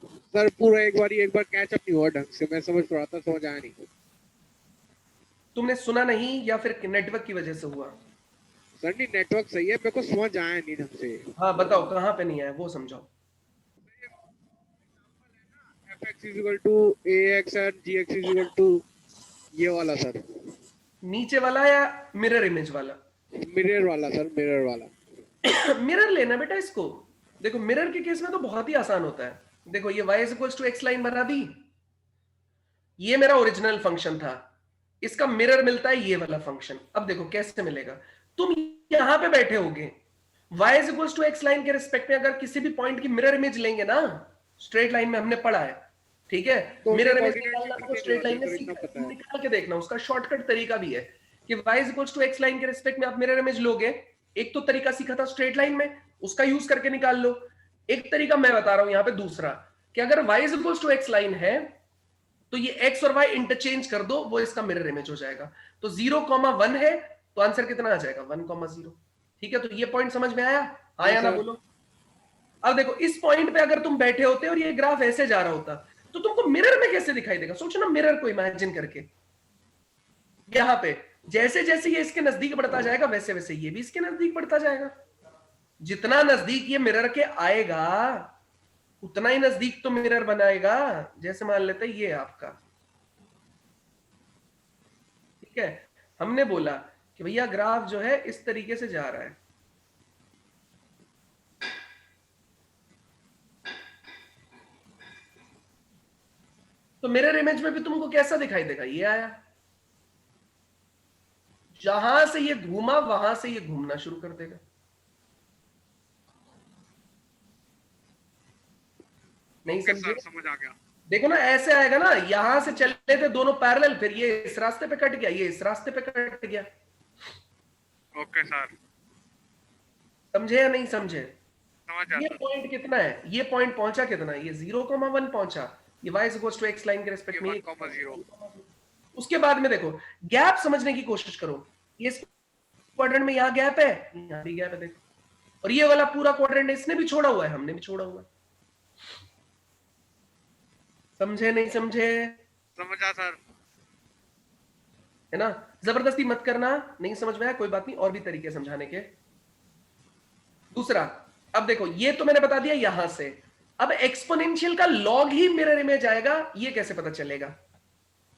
सर, पूरा एक बार कैच अप नहीं हुआ ढंग से, मैं समझ रहा था, समझ आया नहीं। तुमने सुना नहीं या फिर नेटवर्क की वजह से हुआ, सर नहीं, नेटवर्क सही है, मेरे को समझ आया नहीं ढंग से। हाँ बताओ कहाँ पे नहीं आया वो समझाओ। fx is equal to ax and gx is equal to ये वाला सर, नीचे वाला या मिरर इमेज वाला, मिरर वाला सर, मिरर वाला। मिरर लेना बेटा इसको। देखो मिरर के केस में तो बहुत ही आसान होता है, देखो ये y is equal to x line बना दी, ये मेरा ओरिजिनल फंक्शन था, इसका मिरर मिलता है ये वाला फंक्शन। अब देखो कैसे मिलेगा, तुम यहां पे बैठे होगे, y is equal to x line के रिस्पेक्ट में अगर किसी भी पॉइंट की मिरर इमेज लेंगे ना, स्ट्रेट लाइन में हमने पढ़ा है, ठीक है, तो उसके मिरर इमेज कोऑर्डिनेट निकालना शिफ्ट तो चेंज हो स्ट्रेट जाते लाइन हैं में सर, इतना सीखा पता है। निकाल के देखना, उसका शॉर्टकट तरीका भी है कि y is equal to x line के रिस्पेक्ट में आप मिरर इमेज लोगे। एक तो तरीका सीखा था स्ट्रेट लाइन में, उसका यूज करके निकाल लो। एक तरीका मैं बता रहा हूं यहां पे दूसरा, कि अगर y is equal to x line है तो ये x और y इंटरचेंज कर दो, वो इसका मिरर इमेज हो जाएगा। तो 0,1 है तो आंसर कितना आ जाएगा 1,0। ठीक है, तो ये पॉइंट समझ में आया? हाँ आया ना सर। बोलो। अब देखो इस पॉइंट पे अगर तुम बैठे होते और ये ग्राफ ऐसे जा रहा होता तो तुमको मिरर में कैसे दिखाई देगा? सोचो ना, मिरर को इमेजिन करके यहां पे जैसे जैसे ये इसके नजदीक बढ़ता जाएगा वैसे वैसे ये भी इसके नजदीक बढ़ता जाएगा। जितना नजदीक ये मिरर के आएगा उतना ही नजदीक तो मिरर बनाएगा। जैसे मान लेते हैं ये आपका, ठीक है, हमने बोला कि भैया ग्राफ जो है इस तरीके से जा रहा है, तो मिरर इमेज में भी तुमको कैसा दिखाई देगा? ये आया, जहां से ये घूमा वहां से ये घूमना शुरू कर देगा। नहीं समझे? समझ आ गया। देखो ना ऐसे आएगा ना, यहां से चले थे दोनों पैरेलल, फिर ये इस रास्ते पे कट गया, ये इस रास्ते पे कट गया। ओके सर, समझे या नहीं समझे? समझ ये पॉइंट कितना है, ये पॉइंट पहुंचा कितना है? ये 0,1 पहुंचा, ये y equals to x line के रिस्पेक्ट में 1,0। उसके बाद में देखो गैप समझने की कोशिश करो, ये क्वाड्रेंट में यहां गैप है, यहां भी गैप है देखो, और ये वाला पूरा क्वाड्रेंट इसने भी छोड़ा हुआ है, हमने भी छोड़ा हुआ है। समझे नहीं समझे? समझा सर। है ना? जबरदस्ती मत करना, नहीं समझ में आया कोई बात नहीं, और भी तरीके समझाने के। दूसरा, अब देखो ये तो मैंने बता दिया यहां से, अब एक्सपोनेंशियल का लॉग ही मिरर इमेज आएगा, ये कैसे पता चलेगा?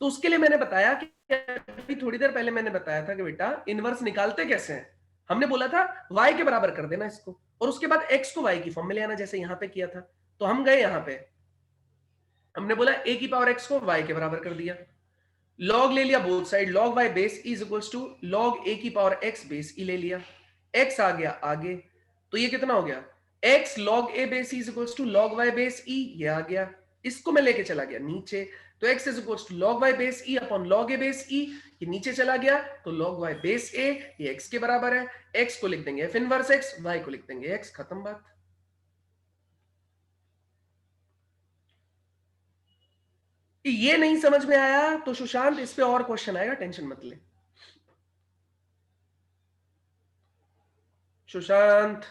तो उसके लिए मैंने बताया कि अभी थोड़ी देर पहले मैंने बताया था कि बेटा इनवर्स निकालते कैसे हैं। हमने बोला था y के बराबर कर देना इसको, और उसके बाद x को y की फॉर्म में ले आना, जैसे यहां पे किया था। तो हम गए यहां पे, हमने बोला a की पावर x को y के बराबर कर दिया, लॉग ले लिया both side, log y base e is equals to log a की पावर x बेस e ले लिया, x आ गया आगे, तो ये कितना हो गया x log a base e is equals to log y base e, ये आ गया, इसको मैं लेके चला गया नीचे, तो x is equals to log y base e upon log a base e, ये नीचे चला गया तो log y बेस a, ये x के बराबर है, x को लिख देंगे f इनवर्स x, y को लिख देंगे x, खत्म बात। ये नहीं समझ में आया तो सुशांत इस पे और क्वेश्चन आएगा, टेंशन मत ले। सुशांत,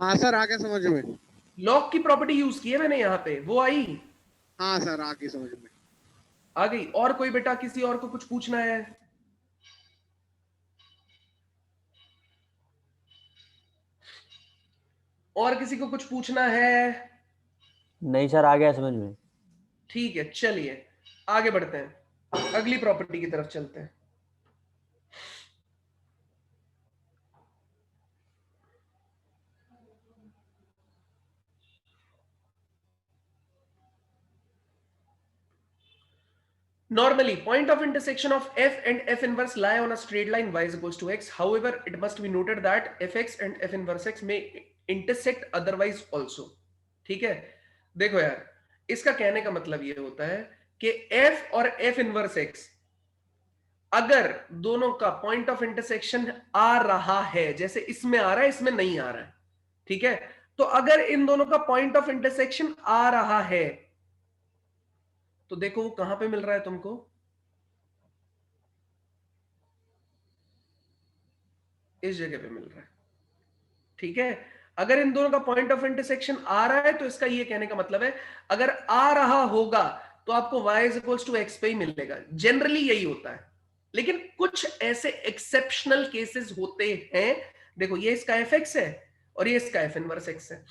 हाँ सर, आ गया समझ में। लॉग की प्रॉपर्टी यूज की है मैंने यहां पे, वो आई? हाँ सर, आ गई समझ में। आ गई? और कोई बेटा किसी और को कुछ पूछना है? और किसी को कुछ पूछना है? नहीं सर, आ गया समझ में। ठीक है, चलिए आगे बढ़ते हैं, अगली प्रॉपर्टी की तरफ चलते हैं। Normally, point of intersection of f and f inverse lie on a straight line y is equals to x. However, it must be noted that fx and f inverse x may intersect otherwise also. ठीक है, देखो यार, इसका कहने का मतलब ये होता है कि f और f इनवर्स x अगर दोनों का पॉइंट ऑफ इंटरसेक्शन आ रहा है, जैसे इसमें आ रहा है इसमें नहीं आ रहा है, ठीक है, तो अगर इन दोनों का पॉइंट ऑफ इंटरसेक्शन आ रहा है तो देखो वो कहां पे मिल रहा है तुमको, इस जगह पे मिल रहा है, ठीक है। अगर इन दोनों का पॉइंट ऑफ इंटरसेक्शन आ रहा है तो इसका ये कहने का मतलब है अगर आ रहा होगा तो आपको y is equals to x पे ही मिलेगा, जनरली यही होता है। लेकिन कुछ ऐसे एक्सेप्शनल केसेस होते हैं, देखो ये इसका fx है और ये इसका f इनवर्स x है,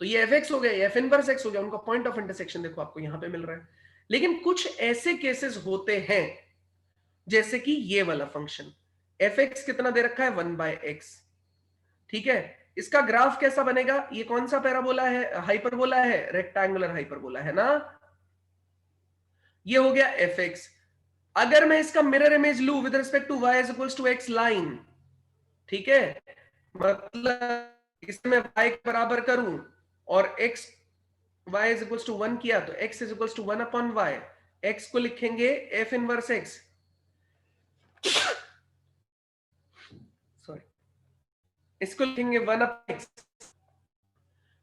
तो ये fx हो गया, ये f इनवर्स x हो गया, उनका पॉइंट ऑफ इंटरसेक्शन देखो आपको यहां पे मिल रहा है। लेकिन कुछ ऐसे केसेस होते हैं जैसे कि ये वाला फंक्शन fx कितना दे रखा है 1/x, ठीक है, इसका ग्राफ कैसा बनेगा? ये कौन सा पैराबोला है? हाइपरबोला है, रेक्टेंगुलर हाइपरबोला है ना। ये हो गया fx, अगर मैं इसका मिरर इमेज लू with respect to y is equals to x line, ठीक है, मतलब इसमें मैं y के बराबर करूं और x y is equals to 1 किया तो x is equals to 1 upon y, x को लिखेंगे f इनवर्स x, सॉरी इसको लिखेंगे 1 अपॉन x,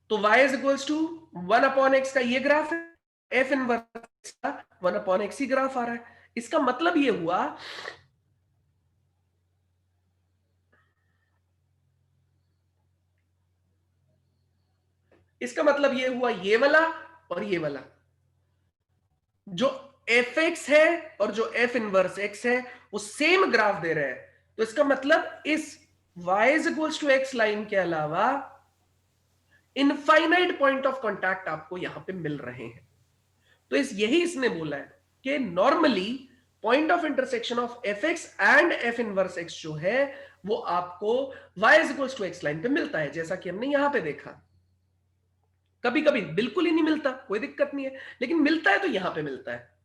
तो y is equals to 1 upon x का ये ग्राफ है, f इनवर्स का 1 अपॉन x ही ग्राफ आ रहा है। इसका मतलब ये हुआ ये वाला और ये वाला, जो fx है और जो f इनवर्स x है वो सेम ग्राफ दे रहे हैं, तो इसका मतलब इस y is equals to x line के अलावा इनफाइनाइट पॉइंट ऑफ कांटेक्ट आपको यहां पे मिल रहे हैं। तो यही इसने बोला है कि normally point of intersection of fx and f inverse x जो है वो आपको y is equals to x line पे मिलता है, जैसा कि हमने यहां पे देखा। कभी कभी बिल्कुल ही नहीं मिलता, कोई दिक्कत नहीं है, लेकिन मिलता है तो यहां पे मिलता है।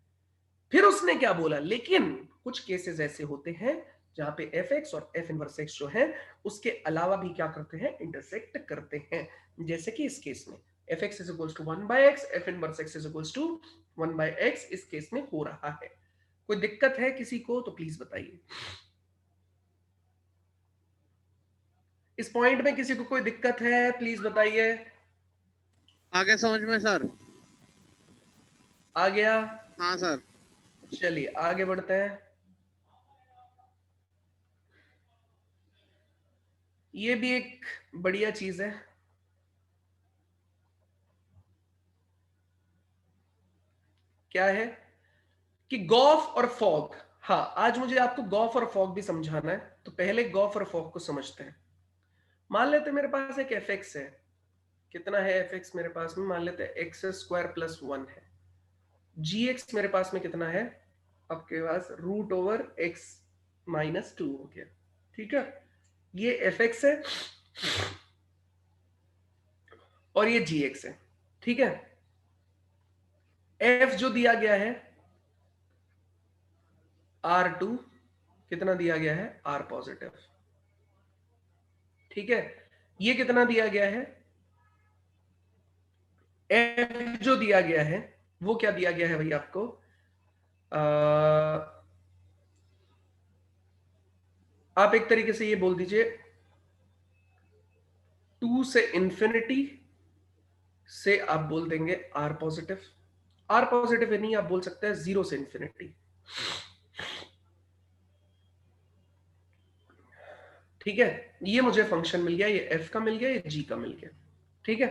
फिर उसने क्या बोला, लेकिन कुछ केसेस ऐसे होते हैं जहां पे fx और f इनवर्स x जो है उसके अलावा भी क्या करते हैं, इंटरसेक्ट करते हैं, जैसे कि इस केस में fx is equals to 1 by x, f inverse x is equals to 1 by x इस केस में हो रहा है। कोई दिक्कत है किसी को तो प्लीज बताइए। इस पॉइंट में किसी को कोई दिक्कत है प्लीज बताइए। आगे समझ में सर? आ गया? हाँ सर। चलिए आगे बढ़ते हैं। ये भी एक बढ़िया चीज है। क्या है कि गॉफ और फॉग, हाँ आज मुझे आपको गॉफ और फॉग भी समझाना है, तो पहले गॉफ और फॉग को समझते हैं। मान लेते हैं मेरे पास एक fx है, कितना है fx मेरे पास में, मान लेते हैं एक्स स्क्वायर प्लस 1 है, gx मेरे पास में कितना है, आपके पास रूट ओवर x माइनस 2 हो गया, ठीक है, ये fx है और ये gx है, ठीक है। f जो दिया गया है R2, कितना दिया गया है, R पॉजिटिव, ठीक है। ये कितना दिया गया है, f जो दिया गया है वो क्या दिया गया है भाई आपको, आप एक तरीके से ये बोल दीजिए 2 से इंफिनिटी से आप बोल देंगे R पॉजिटिव, R पॉजिटिव नहीं आप बोल सकते हैं 0 से इंफिनिटी, ठीक है। ये मुझे फंक्शन मिल गया, ये f का मिल गया, ये g का मिल गया, ठीक है।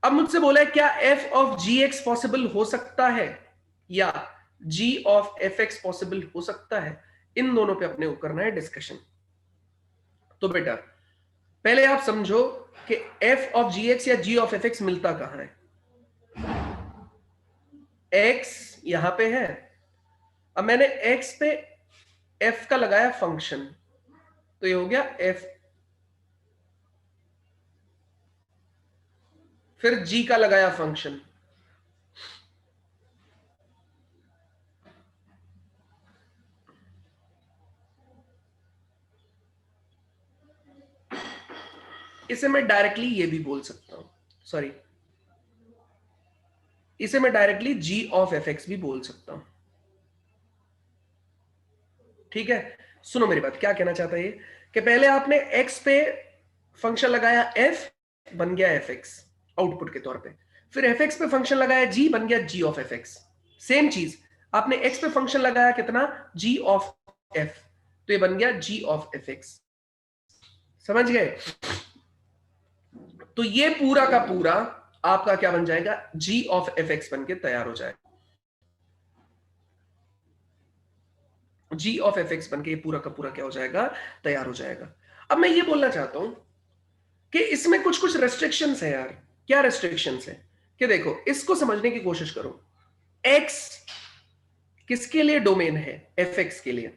अब मुझसे बोला है क्या f ऑफ gx पॉसिबल हो सकता है या g ऑफ fx पॉसिबल हो सकता है, इन दोनों पे अपने को करना है डिस्कशन। तो बेटा पहले आप समझो कि f ऑफ gx या g ऑफ fx मिलता कहां है, x यहां पे है, अब मैंने x पे f का लगाया फंक्शन, तो ये हो गया f, फिर g का लगाया फंक्शन, इसे मैं डायरेक्टली ये भी बोल सकता हूं, सॉरी इसे मैं डायरेक्टली g ऑफ fx भी बोल सकता हूं, ठीक है। सुनो मेरी बात, क्या कहना चाहता है ये कि पहले आपने x पे फंक्शन लगाया f, बन गया fx आउटपुट के तौर पे, फिर fx पे फंक्शन लगाया g, बन गया g ऑफ fx। सेम चीज आपने x पे फंक्शन लगाया कितना, g ऑफ f, तो ये बन गया g ऑफ fx, समझ गए। तो ये पूरा का पूरा आपका क्या बन जाएगा, g ऑफ fx बन के तैयार हो जाएगा, g ऑफ fx बन के ये पूरा का पूरा क्या हो जाएगा, तैयार हो जाएगा। अब मैं ये बोलना चाहता हूं कि इसमें कुछ कुछ रेस्ट्रिक्शंस है यार। क्या रेस्ट्रिक्शंस है कि देखो इसको समझने की कोशिश करो, x किसके लिए डोमेन है, fx के लिए,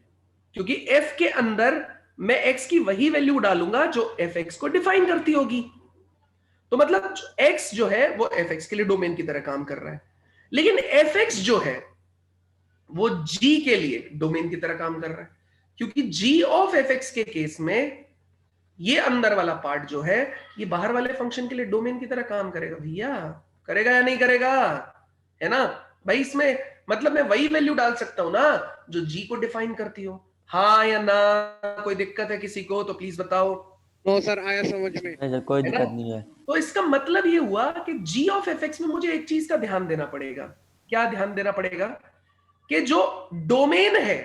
क्योंकि f के अंदर मैं x की वही वैल्यू डालूंगा जो fx को डिफाइन करती होगी, तो मतलब x जो है वो fx के लिए डोमेन की तरह काम कर रहा है। लेकिन fx जो है वो g के लिए डोमेन की तरह काम कर रहा है, क्योंकि g ऑफ fx के केस में ये अंदर वाला पार्ट जो है ये बाहर वाले फंक्शन के लिए डोमेन की तरह काम करेगा भैया, करेगा या नहीं करेगा, है ना भाई। इसमें मतलब मैं वही वैल्यू डाल सकता हूं ना जो g को डिफाइन करती हो, हाँ या ना, कोई दिक्कत है किसी को तो प्लीज बताओ। नो सर, आया समझ में। नहीं सर कोई है ना, दिक्कत नहीं है। तो इसका मतलब ये हुआ कि g ऑफ fx में मुझे एक चीज का ध्यान देना पड़ेगा। क्या ध्यान देना पड़ेगा कि जो डोमेन है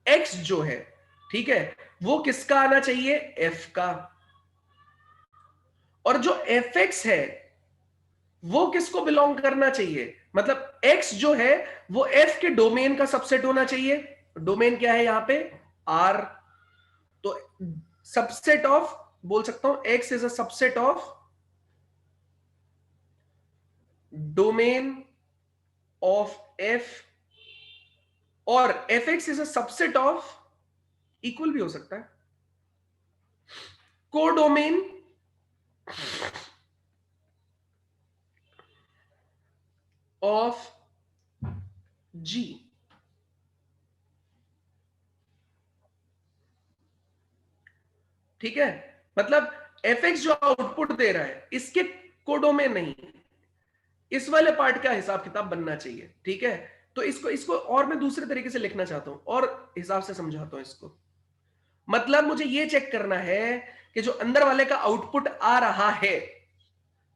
x जो है, ठीक है, वो किसका आना चाहिए, f का, और जो fx है वो किसको बिलोंग करना चाहिए, मतलब x जो है वो f के डोमेन का सबसेट होना चाहिए। डोमेन क्या है यहां पे, r, तो सबसेट ऑफ, बोल सकता हूं x is a subset of domain of f, और fx is a subset of, equal भी हो सकता है, कोडोमेन ऑफ g। ठीक है, मतलब fx जो आउटपुट दे रहा है इसके कोडोमेन नहीं, इस वाले पार्ट का हिसाब किताब बनना चाहिए। ठीक है, तो इसको इसको और मैं दूसरे तरीके से लिखना चाहता हूं और हिसाब से समझाता हूं इसको। मतलब मुझे ये चेक करना है कि जो अंदर वाले का आउटपुट आ रहा है,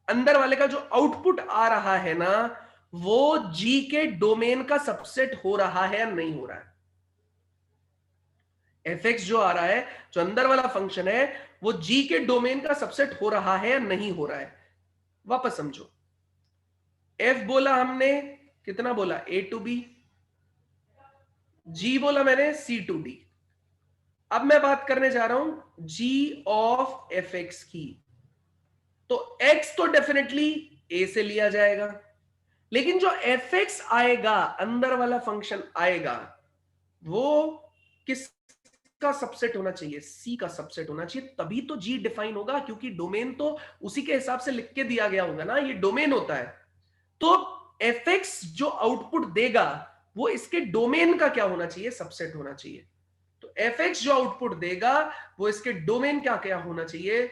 अंदर वाले का जो आउटपुट आ रहा है ना, वो जी के डोमेन का सबसेट हो रहा है या नहीं हो रहा है। fx जो आ रहा है, जो अंदर वाला फंक्शन है, वो जी के डोमेन का सबसेट हो रहा है या नहीं हो रहा है। वापस समझो, f बोला हमने, कितना बोला, a टू b, g बोला मैंने c टू d। अब मैं बात करने जा रहा हूं g ऑफ fx की, तो x तो डेफिनेटली a से लिया जाएगा, लेकिन जो fx आएगा, अंदर वाला फंक्शन आएगा, वो किसका सबसेट होना चाहिए, c का सबसेट होना चाहिए, तभी तो g डिफाइन होगा, क्योंकि डोमेन तो उसी के हिसाब से लिख के दिया गया होगा ना, ये डोमेन होता है। तो fx जो आउटपुट देगा वो इसके डोमेन का क्या होना चाहिए, सबसेट होना चाहिए। तो fx जो आउटपुट देगा वो इसके डोमेन का क्या होना चाहिए,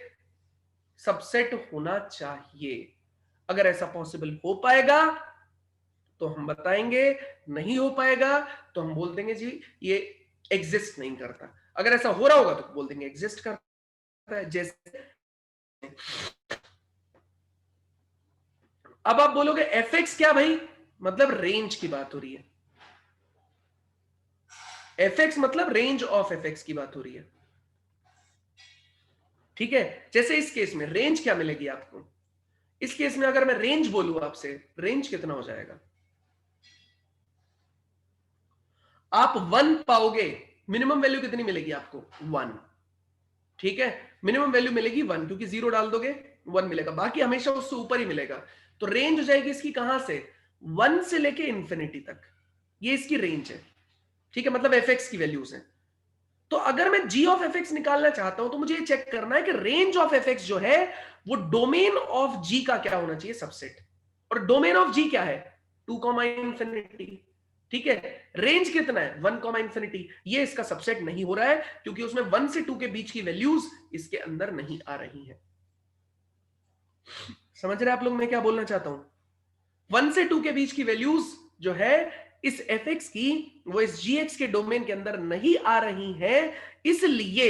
सबसेट होना चाहिए। अगर ऐसा पॉसिबल हो पाएगा तो हम बताएंगे, नहीं हो पाएगा तो हम बोल देंगे जी ये एग्जिस्ट नहीं करता। अगर ऐसा हो रहा होगा तो बोल देंगे एग्जिस्ट करता है। जैसे अब आप बोलोगे fx क्या भाई, मतलब रेंज की बात हो रही है, fx मतलब रेंज ऑफ fx की बात हो रही है। ठीक है, जैसे इस केस में रेंज क्या मिलेगी आपको, इस केस में अगर मैं रेंज बोलूं आपसे, रेंज कितना हो जाएगा, आप 1 पाओगे, मिनिमम वैल्यू कितनी मिलेगी आपको, 1। ठीक है, मिनिमम वैल्यू मिलेगी 1, क्योंकि 0 डाल दोगे 1 मिलेगा, बाकी हमेशा उससे ऊपर ही मिलेगा। तो रेंज हो जाएगी इसकी कहां से, 1 से लेके इंफिनिटी तक, ये इसकी रेंज है। ठीक है, मतलब fx की वैल्यूज है। तो अगर मैं g ऑफ fx निकालना चाहता हूं तो मुझे ये चेक करना है कि रेंज ऑफ fx जो है वो डोमेन ऑफ g का क्या होना चाहिए, सबसेट। और डोमेन ऑफ g क्या है, 2 इंफिनिटी। ठीक है, रेंज कितना है, 1 इंफिनिटी, ये इसका सबसेट नहीं हो रहा है क्योंकि उसमें 1 से 2 के बीच की वैल्यूज इसके अंदर नहीं आ रही हैं। समझ रहे आप लोग मैं क्या बोलना चाहता हूं, 1 से 2 के बीच की वैल्यूज जो है इस fx की, वो इस gx के डोमेन के अंदर नहीं आ रही हैं। इसलिए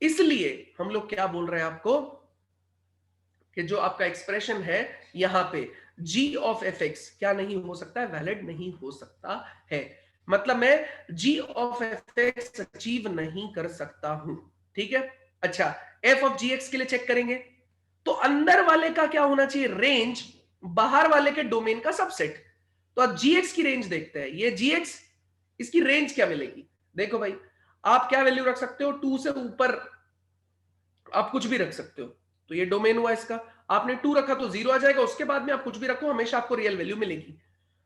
इसलिए हम लोग क्या बोल रहे हैं आपको कि जो आपका एक्सप्रेशन है यहां पे g ऑफ fx क्या नहीं हो सकता है, वैलिड नहीं हो सकता है। मतलब मैं g ऑफ fx अचीव नहीं कर सकता हूं। ठीक है, अच्छा, f ऑफ gx के लिए चेक करेंगे तो अंदर वाले का क्या होना चाहिए, रेंज, बाहर वाले के डोमेन का सबसेट। तो अब gx की रेंज देखते हैं, ये gx, इसकी रेंज क्या मिलेगी, देखो भाई, आप क्या वैल्यू रख सकते हो, 2 से ऊपर आप कुछ भी रख सकते हो, तो ये डोमेन हुआ इसका। आपने 2 रखा तो 0 आ जाएगा, उसके बाद में आप कुछ भी रखो हमेशा आपको रियल वैल्यू मिलेगी।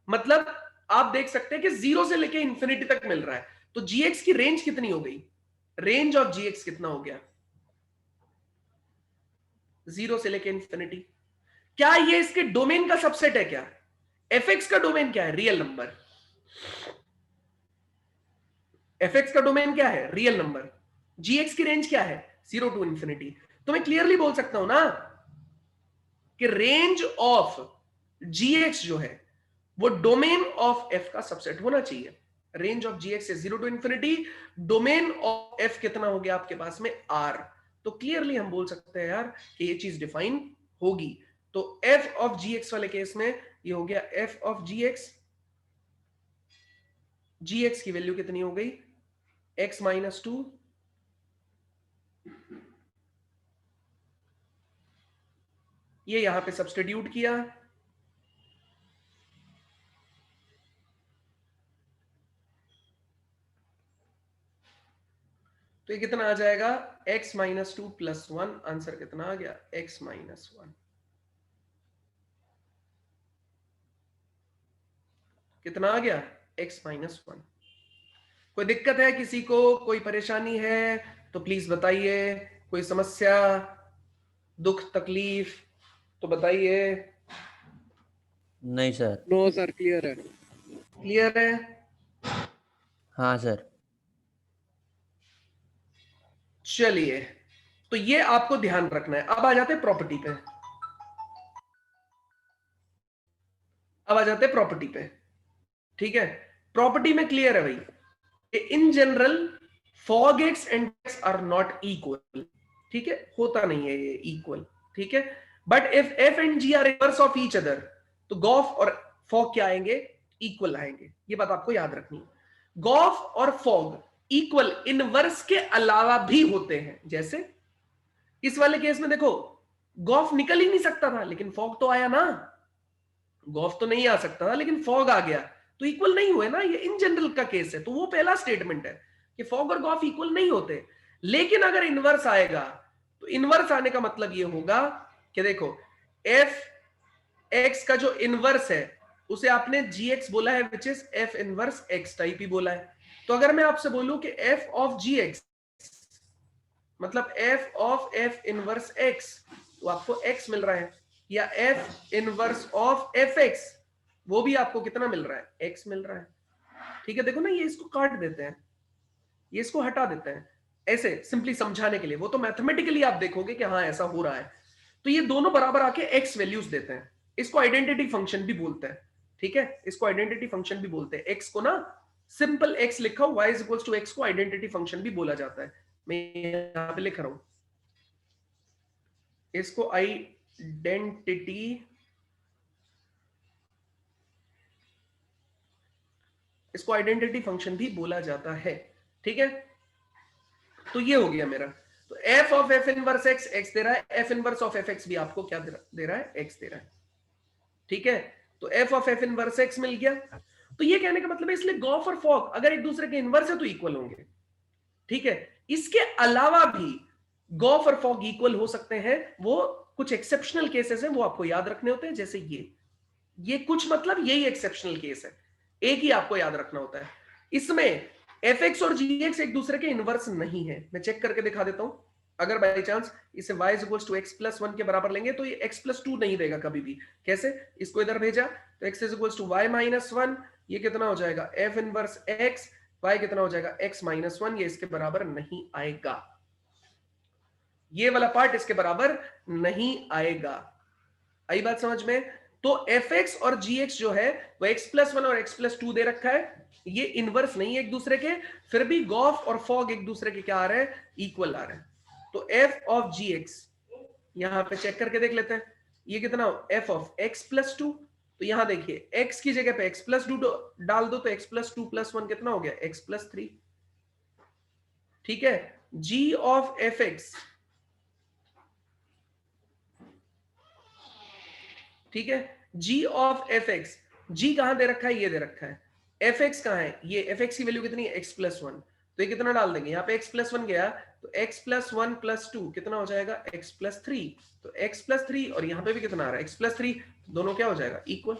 मतलब आप देख सकते हैं कि 0 से लेके इंफिनिटी तक मिल रहा है। तो gx की रेंज कितनी हो गई, रेंज ऑफ gx कितना हो गया, 0 से लेके इंफिनिटी। क्या ये इसके डोमेन का सबसेट है क्या, fx का डोमेन क्या है, रियल नंबर। fx का डोमेन क्या है, रियल नंबर, gx की रेंज क्या है, 0 टू इंफिनिटी। तो मैं क्लियरली बोल सकता हूं ना कि रेंज ऑफ gx जो है वो डोमेन ऑफ f का सबसेट होना चाहिए। रेंज ऑफ gx से 0 to infinity, domain of f कितना हो गया आपके पास में, r। तो क्लियरली हम बोल सकते हैं यार कि ये चीज डिफाइन होगी। तो f ऑफ gx वाले केस में ये हो गया f ऑफ gx, gx की वैल्यू कितनी हो गई, x माइनस 2, ये यहां पे सब्स्टिट्यूट किया, तो ये कितना आ जाएगा, x माइनस 2 प्लस 1। आंसर कितना आ गया, x माइनस 1। कितना आ गया, x माइनस 1। कोई दिक्कत है किसी को, कोई परेशानी है तो प्लीज बताइए, कोई समस्या, दुख तकलीफ तो बताइए। नहीं सर। नो सर, क्लियर है। क्लियर है? हाँ सर। चलिए, तो ये आपको ध्यान रखना है। अब आ जाते हैं प्रॉपर्टी पे, अब आ जाते हैं प्रॉपर्टी पे। ठीक है, प्रॉपर्टी में क्लियर है भाई, इन जनरल फॉगेट्स एंड आर नॉट इक्वल। ठीक है, होता नहीं है ये इक्वल। ठीक है, but if f and g are reverse of each other, तो गॉफ और फॉग क्या आएंगे, इक्वल आएंगे। ये बात आपको याद रखनी है। गॉफ और फॉग इक्वल इनवर्स के अलावा भी होते हैं। जैसे इस वाले केस में देखो, गॉफ निकल ही नहीं सकता था लेकिन फॉग तो आया ना, गॉफ तो नहीं आ सकता था लेकिन फॉग आ गया, तो इक्वल नहीं हुए ना। ये इन जनरल का केस है, तो वो पहला स्टेटमेंट है कि फॉग और गॉफ इक्वल नहीं होते। लेकिन अगर इनवर्स आएगा, तो इनवर्स आने का मतलब ये होगा कि देखो, एफ एक्स का जो इनवर्स है उसे आपने जी एक्स बोला है, which is f inverse x type ही बोला है। तो अगर मैं आपसे बोलूं कि एफ ऑफ जी एक्स मतलब f of f inverse x, तो आपको एक्स मिल रहा है, या f inverse of f x, वो भी आपको कितना मिल रहा है, एक्स मिल रहा है। ठीक है, देखो ना, ये इसको काट देते हैं, ये इसको हटा देते हैं, ऐसे सिंपली समझाने के लिए। वो तो मैथमेटिकली आप देखोगे कि हाँ ऐसा हो रहा है। तो ये दोनों बराबर आके एक्स वैल्यूज देते हैं, इसको आइडेंटिटी फंक्शन भी बोलते हैं। ठीक है, इसको आइडेंटिटी फंक्शन भी बोलते हैं। एक्स को ना सिंपल एक्स लिखा हो, y is equals to x को आइडेंटिटी फंक्शन भी बोला जाता है। मैं यहां पे लिख रहा हूं, इसको आइडेंटिटी फंक्शन भी बोला जाता है। ठीक है, तो ये हो गया मेरा। तो f of f inverse x x दे रहा है, f inverse of f x भी आपको क्या दे रहा है, एक्स दे रहा है। ठीक है, तो f of f inverse x मिल गया। तो ये कहने का मतलब है, इसलिए गॉफ और फॉग अगर एक दूसरे के इनवर्स है तो इक्वल होंगे। ठीक है, इसके अलावा भी गॉफ और फॉग इक्वल हो सकते हैं, वो कुछ एक्सेप्शनल केसेस हैं, वो आपको याद रखने होते हैं। जैसे ये कुछ मतलब यही एक्सेप्शनल केस है, एक ही आपको याद रखना होता है। इसमें fx और gx एक दूसरे के इनवर्स नहीं है। मैं चेक करके दिखा देता हूं। अगर बाई चांस इसे y equals to x plus 1 के बराबर लेंगे तो ये x प्लस 2 नहीं देगा कभी भी। कैसे, इसको इधर भेजा तो x equals to y minus 1, ये कितना हो जाएगा f इनवर्स x, y कितना हो जाएगा x माइनस 1, ये इसके बराबर नहीं आएगा। ये वाला पार्ट इसके बराबर नहीं आएगा। आई बात समझ में? तो fx और gx जो है वो x प्लस 1 और x प्लस 2 दे रखा है, ये इनवर्स नहीं है एक दूसरे के, फिर भी गॉफ और फॉग एक दूसरे के क्या आ रहे हैं, इक्वल आ रहे हैं। तो f ऑफ gx यहां पे चेक करके देख लेते हैं, ये कितना हो, f ऑफ x प्लस 2। तो यहां देखिए x की जगह पे x प्लस 2 डाल दो, तो x प्लस 2 प्लस 1 कितना हो गया, x प्लस 3। ठीक है, g ऑफ fx, ठीक है, g ऑफ fx, g कहां दे रखा है, ये दे रखा है। fx कहां है, ये fx की वैल्यू कितनी है, x प्लस 1। तो ये कितना डाल देंगे, यहाँ पे x प्लस 1 गया तो x प्लस 1 प्लस 2 कितना हो जाएगा, x प्लस 3। तो x प्लस 3 और यहाँ पे भी कितना आ रहा है, x प्लस 3, दोनों क्या हो जाएगा, इक्वल।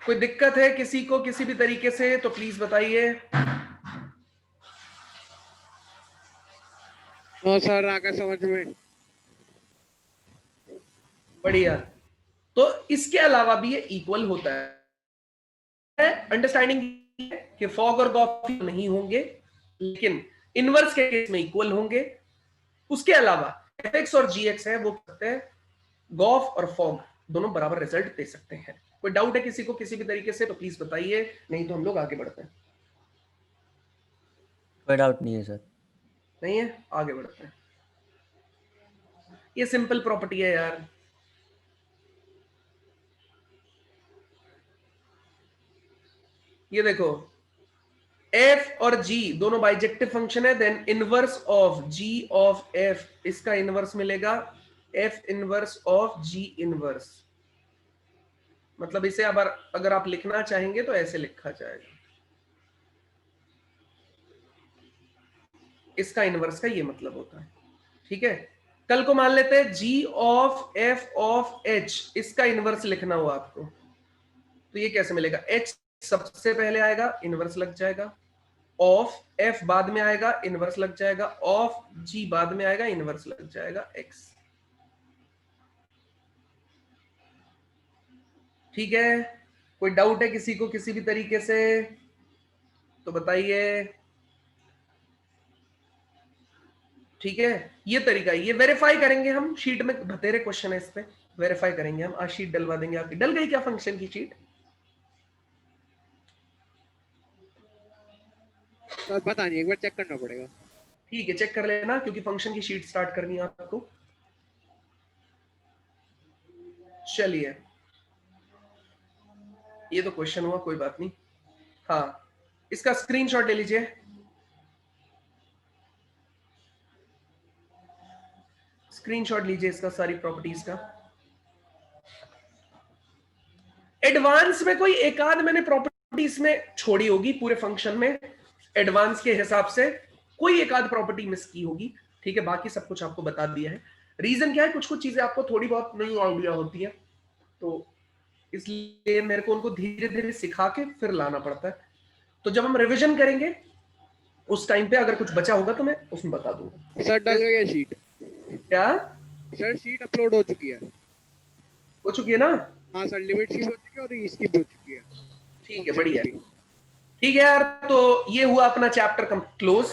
कोई दिक्कत है किसी को किसी भी तरीके से तो प्लीज बताइए। नो सर, आगे समझ में। बढ़िया, तो इसके अलावा भी ये इक्वल होता है। अंडरस्टैंडिंग है कि फॉग और गॉफ नहीं होंगे, लेकिन इनवर्स के केस में इक्वल होंगे। उसके अलावा एफएक्स और जीएक्स है वो कहते हैं गॉफ और फॉग दोनों बराबर रिजल्ट दे सकते हैं। कोई डाउट है किसी को किसी भी तरीके से तो प्लीज बताइए, नहीं तो हम लोग आगे बढ़ते हैं। कोई डाउट नहीं है सर। नहीं है, आगे बढ़ते हैं। ये सिंपल प्रॉपर्टी है यार। ये देखो f और g दोनों बाइजेक्टिव फंक्शन है, then inverse of g of f, इसका इनवर्स मिलेगा f inverse of g inverse. मतलब इसे अगर आप लिखना चाहेंगे तो ऐसे लिखा जाएगा, इसका इनवर्स का ये मतलब होता है। ठीक है, कल को मान लेते हैं g of f of h, इसका इनवर्स लिखना हुआ आपको, तो ये कैसे मिलेगा? h सबसे पहले आएगा, इनवर्स लग जाएगा, ऑफ f बाद में आएगा, इनवर्स लग जाएगा, ऑफ g बाद में आएगा, इनवर्स लग जाएगा x। ठीक है, कोई डाउट है किसी को किसी भी तरीके से तो बताइए। ठीक है, ये तरीका है, ये वेरीफाई करेंगे हम, शीट में बतेरे क्वेश्चन है इस पे, वेरीफाई करेंगे हम। आज शीट डलवा देंगे आपकी। डल गई क्या फंक्शन की शीट? सर पता नहीं, एक बार चेक करना पड़ेगा। ठीक है, चेक कर लेना, क्योंकि फंक्शन की शीट स्टार्ट करनी है आपको। चलिए, ये तो क्वेश्चन हुआ, कोई बात नहीं। हाँ, इसका स्क्रीनशॉट ले लीजिए। स्क्रीनशॉट लीजिए इसका, सारी प्रॉपर्टीज का। एडवांस में कोई एक आध मैंने प्रॉपर्टीज में छोड़ी होगी पूरे फंक्शन में, एडवांस के हिसाब से कोई एक आध प्रॉपर्टी मिस की होगी। ठीक है, बाकी सब कुछ आपको बता दिया है। रीजन क्या है, कुछ कुछ चीजें आपको थोड़ी बहुत नई आइडिया होती है, तो इसलिए मेरे को उनको धीरे धीरे सिखा के फिर लाना पड़ता है। तो जब हम रिवीजन करेंगे उस टाइम पे अगर कुछ बचा होगा तो मैं उसमें बता दूंगा। सर डल गया शीट। क्या? सर शीट अपलोड हो चुकी है। हो चुकी है ना? हाँ सर, लिमिट शीट हो चुकी है और इसकी भी हो चुकी है। ठीक है, बढ़िया। ठीक है यार, तो ये हुआ अपना चैप्टर क्लोज।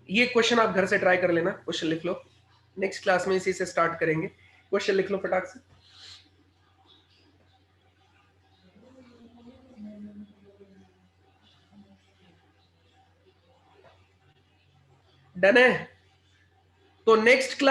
ये क्वेश्चन आप घर से ट्राई कर लेना, क्वेश्चन लिख लो। नेक्स्ट क्लास में इसी से स्टार्ट करेंगे। क्वेश्चन लिख लो फटाक से। डन है? तो नेक्स्ट क्लास